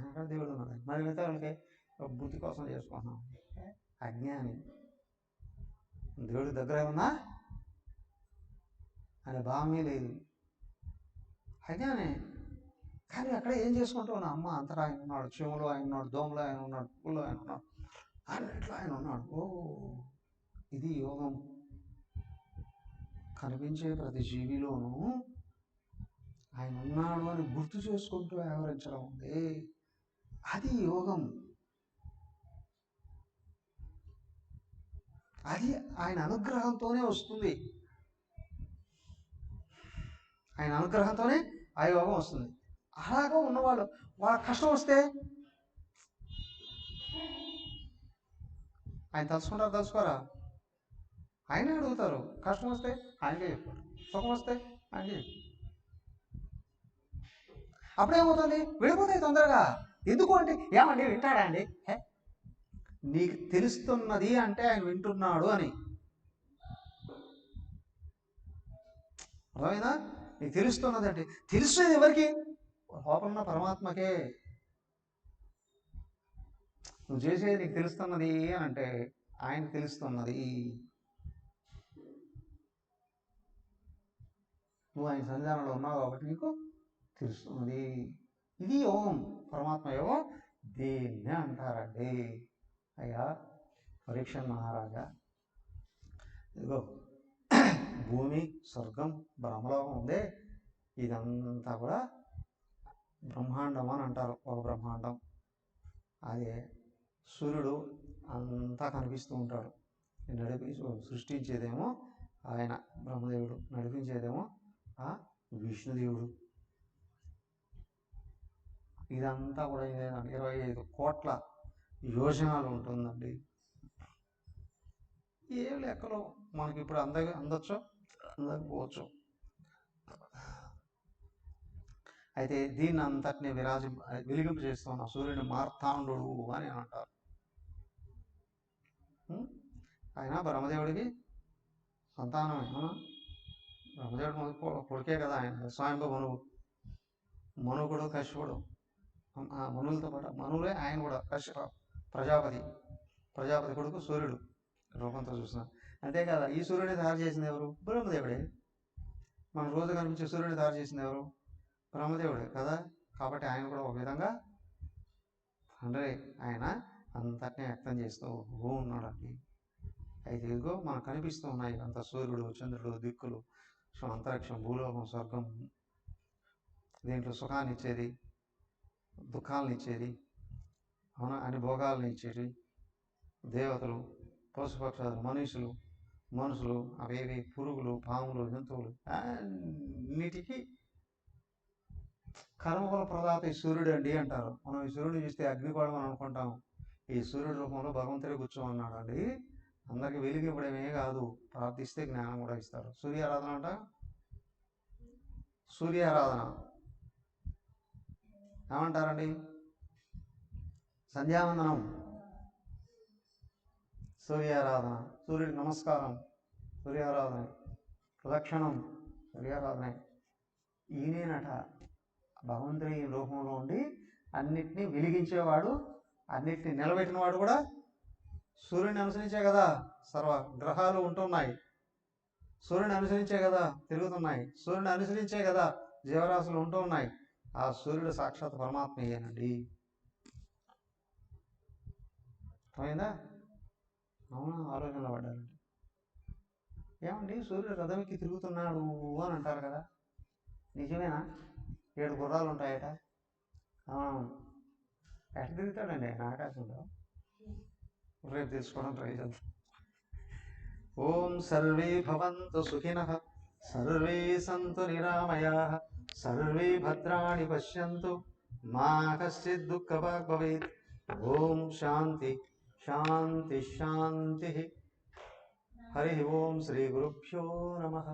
అక్కడ దేవుడు ఉన్నాడు. మరి మిగతా వాళ్ళకి బుద్ధి కోసం చేసుకుంటున్నాం. అజ్ఞాని. దేవుడి దగ్గర ఉన్నా అనే భావమే లేదు, అజ్ఞానే. కానీ అక్కడ ఏం చేసుకుంటూ ఉన్నా, అమ్మ అంతటా ఆయన ఉన్నాడు, చెవులో ఆయన ఉన్నాడు, దోమలో ఆయన ఉన్నాడు, పుల్లో ఆయన ఉన్నాడు, అన్నిట్లో ఆయన ఉన్నాడు. ఓ ఇది యోగం. కనిపించే ప్రతి జీవిలోనూ ఆయన ఉన్నాడు అని గుర్తు చేసుకుంటూ వ్యవహరించడం ఉంది, అది యోగం. అది ఆయన అనుగ్రహంతోనే వస్తుంది. ఆయన అనుగ్రహంతోనే ఆ యోగం వస్తుంది. అలాగా ఉన్నవాళ్ళు వాళ్ళ కష్టం వస్తే ఆయన తలుచుకోరా? ఆయనే అడుగుతారు. కష్టం వస్తే ఆయనకే చెప్తారు, సుఖం వస్తే ఆయనకే చెప్తారు. అప్పుడేమవుతుంది? వెళ్ళిపోతాయి తొందరగా. ఎందుకు అంటే ఏమండి వింటాడా అండి? నీకు తెలుస్తున్నది అంటే ఆయన వింటున్నాడు అని అర్థమైనా? నీకు తెలుస్తున్నది అంటే తెలుస్తుంది ఎవరికి? లోపల పరమాత్మకే. నువ్వు చేసేది నీకు తెలుస్తున్నది అని అంటే ఆయన తెలుస్తున్నది. నువ్వు ఆయన సన్నిధానంలో ఉన్నావు కాబట్టి నీకు తెలుస్తున్నది. ఇది యోగం, పరమాత్మ యోగం. దీన్నే అంటారండి. అయ్యా పరీక్ష మహారాజా, ఇదిగో భూమి, స్వర్గం, బ్రహ్మలోకం ఉందే, ఇదంతా కూడా బ్రహ్మాండం అని అంటారు. ఒక బ్రహ్మాండం. అదే సూర్యుడు అంతా కనిపిస్తూ ఉంటాడు. సృష్టించేదేమో ఆయన బ్రహ్మదేవుడు, నడిపించేదేమో ఆ విష్ణుదేవుడు. ఇదంతా కూడా 25 కోట్ల యోజనాలు ఉంటుందండి. ఏం లెక్కలో మనకి ఇప్పుడు అందొచ్చు, అందకపోవచ్చు. అయితే దీన్ని అంతటినీ వెలిగింపు చేస్తున్న సూర్యుని మార్తాండుడు అని అంటారు. ఆయన బ్రహ్మదేవుడికి సంతానం. బ్రహ్మదేవుడు కొడుకే కదా ఆయన, స్వయంగా మనువు. మనువు కూడా కశ్యపుడు, ఆ మనువులతో పాటు మనువులే ఆయన కూడా కశ్యప ప్రజాపతి. ప్రజాపతి కొడుకు సూర్యుడు రూపంతో చూసిన. అంతేకాదా ఈ సూర్యుడిని తయారు చేసింది ఎవరు? బ్రహ్మదేవుడే. మన రోజు కనిపించే సూర్యుడిని తయారు చేసింది ఎవరు? బ్రహ్మదేవుడే కదా. కాబట్టి ఆయన కూడా ఒక విధంగా తండ్రి. ఆయన అంతటినీ వ్యక్తం చేస్తూ ఉన్నాడండి. అయితే ఇదిగో మనకు కనిపిస్తూ ఉన్నాయి అంత సూర్యుడు, చంద్రుడు, దిక్కులు, అంతరిక్షం, భూలోకం, స్వర్గం, దీంట్లో సుఖాన్ని ఇచ్చేది, దుఃఖాలను ఇచ్చేది, అవునా, అన్ని భోగాలను ఇచ్చేది, దేవతలు, పశుపక్షాలు, మనుషులు, అవేవి పురుగులు, పాములు, జంతువులు, అన్నిటికీ కర్మఫల ప్రదాత ఈ సూర్యుడు అండి అంటారు. మనం ఈ సూర్యుడిని చూస్తే అగ్నికోళం అని అనుకుంటాం. ఈ సూర్యుడి రూపంలో భగవంతుడే కూర్చోమన్నాడు అండి. అందరికి వెలుగు ఇవ్వడమే కాదు, ప్రార్థిస్తే జ్ఞానం కూడా ఇస్తారు. సూర్యారాధన అంట, సూర్యారాధన ఏమంటారండి? సంధ్యావందనం, సూర్యారాధన, సూర్యుడికి నమస్కారం, సూర్యారాధన, ప్రదక్షిణం, సూర్యారాధన. ఈయనేనట భగవంతుని రూపంలో ఉండి అన్నిటినీ వెలిగించేవాడు, అన్నిటినీ నిలబెట్టినవాడు కూడా సూర్యుడిని అనుసరించే కదా సర్వ గ్రహాలు ఉంటున్నాయి. సూర్యుని అనుసరించే కదా తిరుగుతున్నాయి. సూర్యుని అనుసరించే కదా జీవరాశులు ఉంటూ ఉన్నాయి. ఆ సూర్యుడు సాక్షాత్ పరమాత్మయ్యేనండి. అర్థమైందా? అవునా? ఆలోచనలో పడ్డారండి. ఏమండి సూర్యుడు రథంకి తిరుగుతున్నాడు అని అంటారు కదా, నిజమేనా? 7 గుర్రాలు ఉంటాయట. ఎట్లా తిరుగుతాడండి ఆయన ఆకాశంలో? రేపు తెలుసుకోవడం ట్రై చేద్దాం. ఓం సర్వే భవంతు సుఖినః, సర్వే సంతు నిరామయాః, సర్వే భద్రాణి పశ్యంతు, మా కశ్చిద్ దుఃఖభాగ్ భవేత్. ఓం శాంతి శాంతి శాంతి. హరి ఓం శ్రీ గురుభ్యో నమః.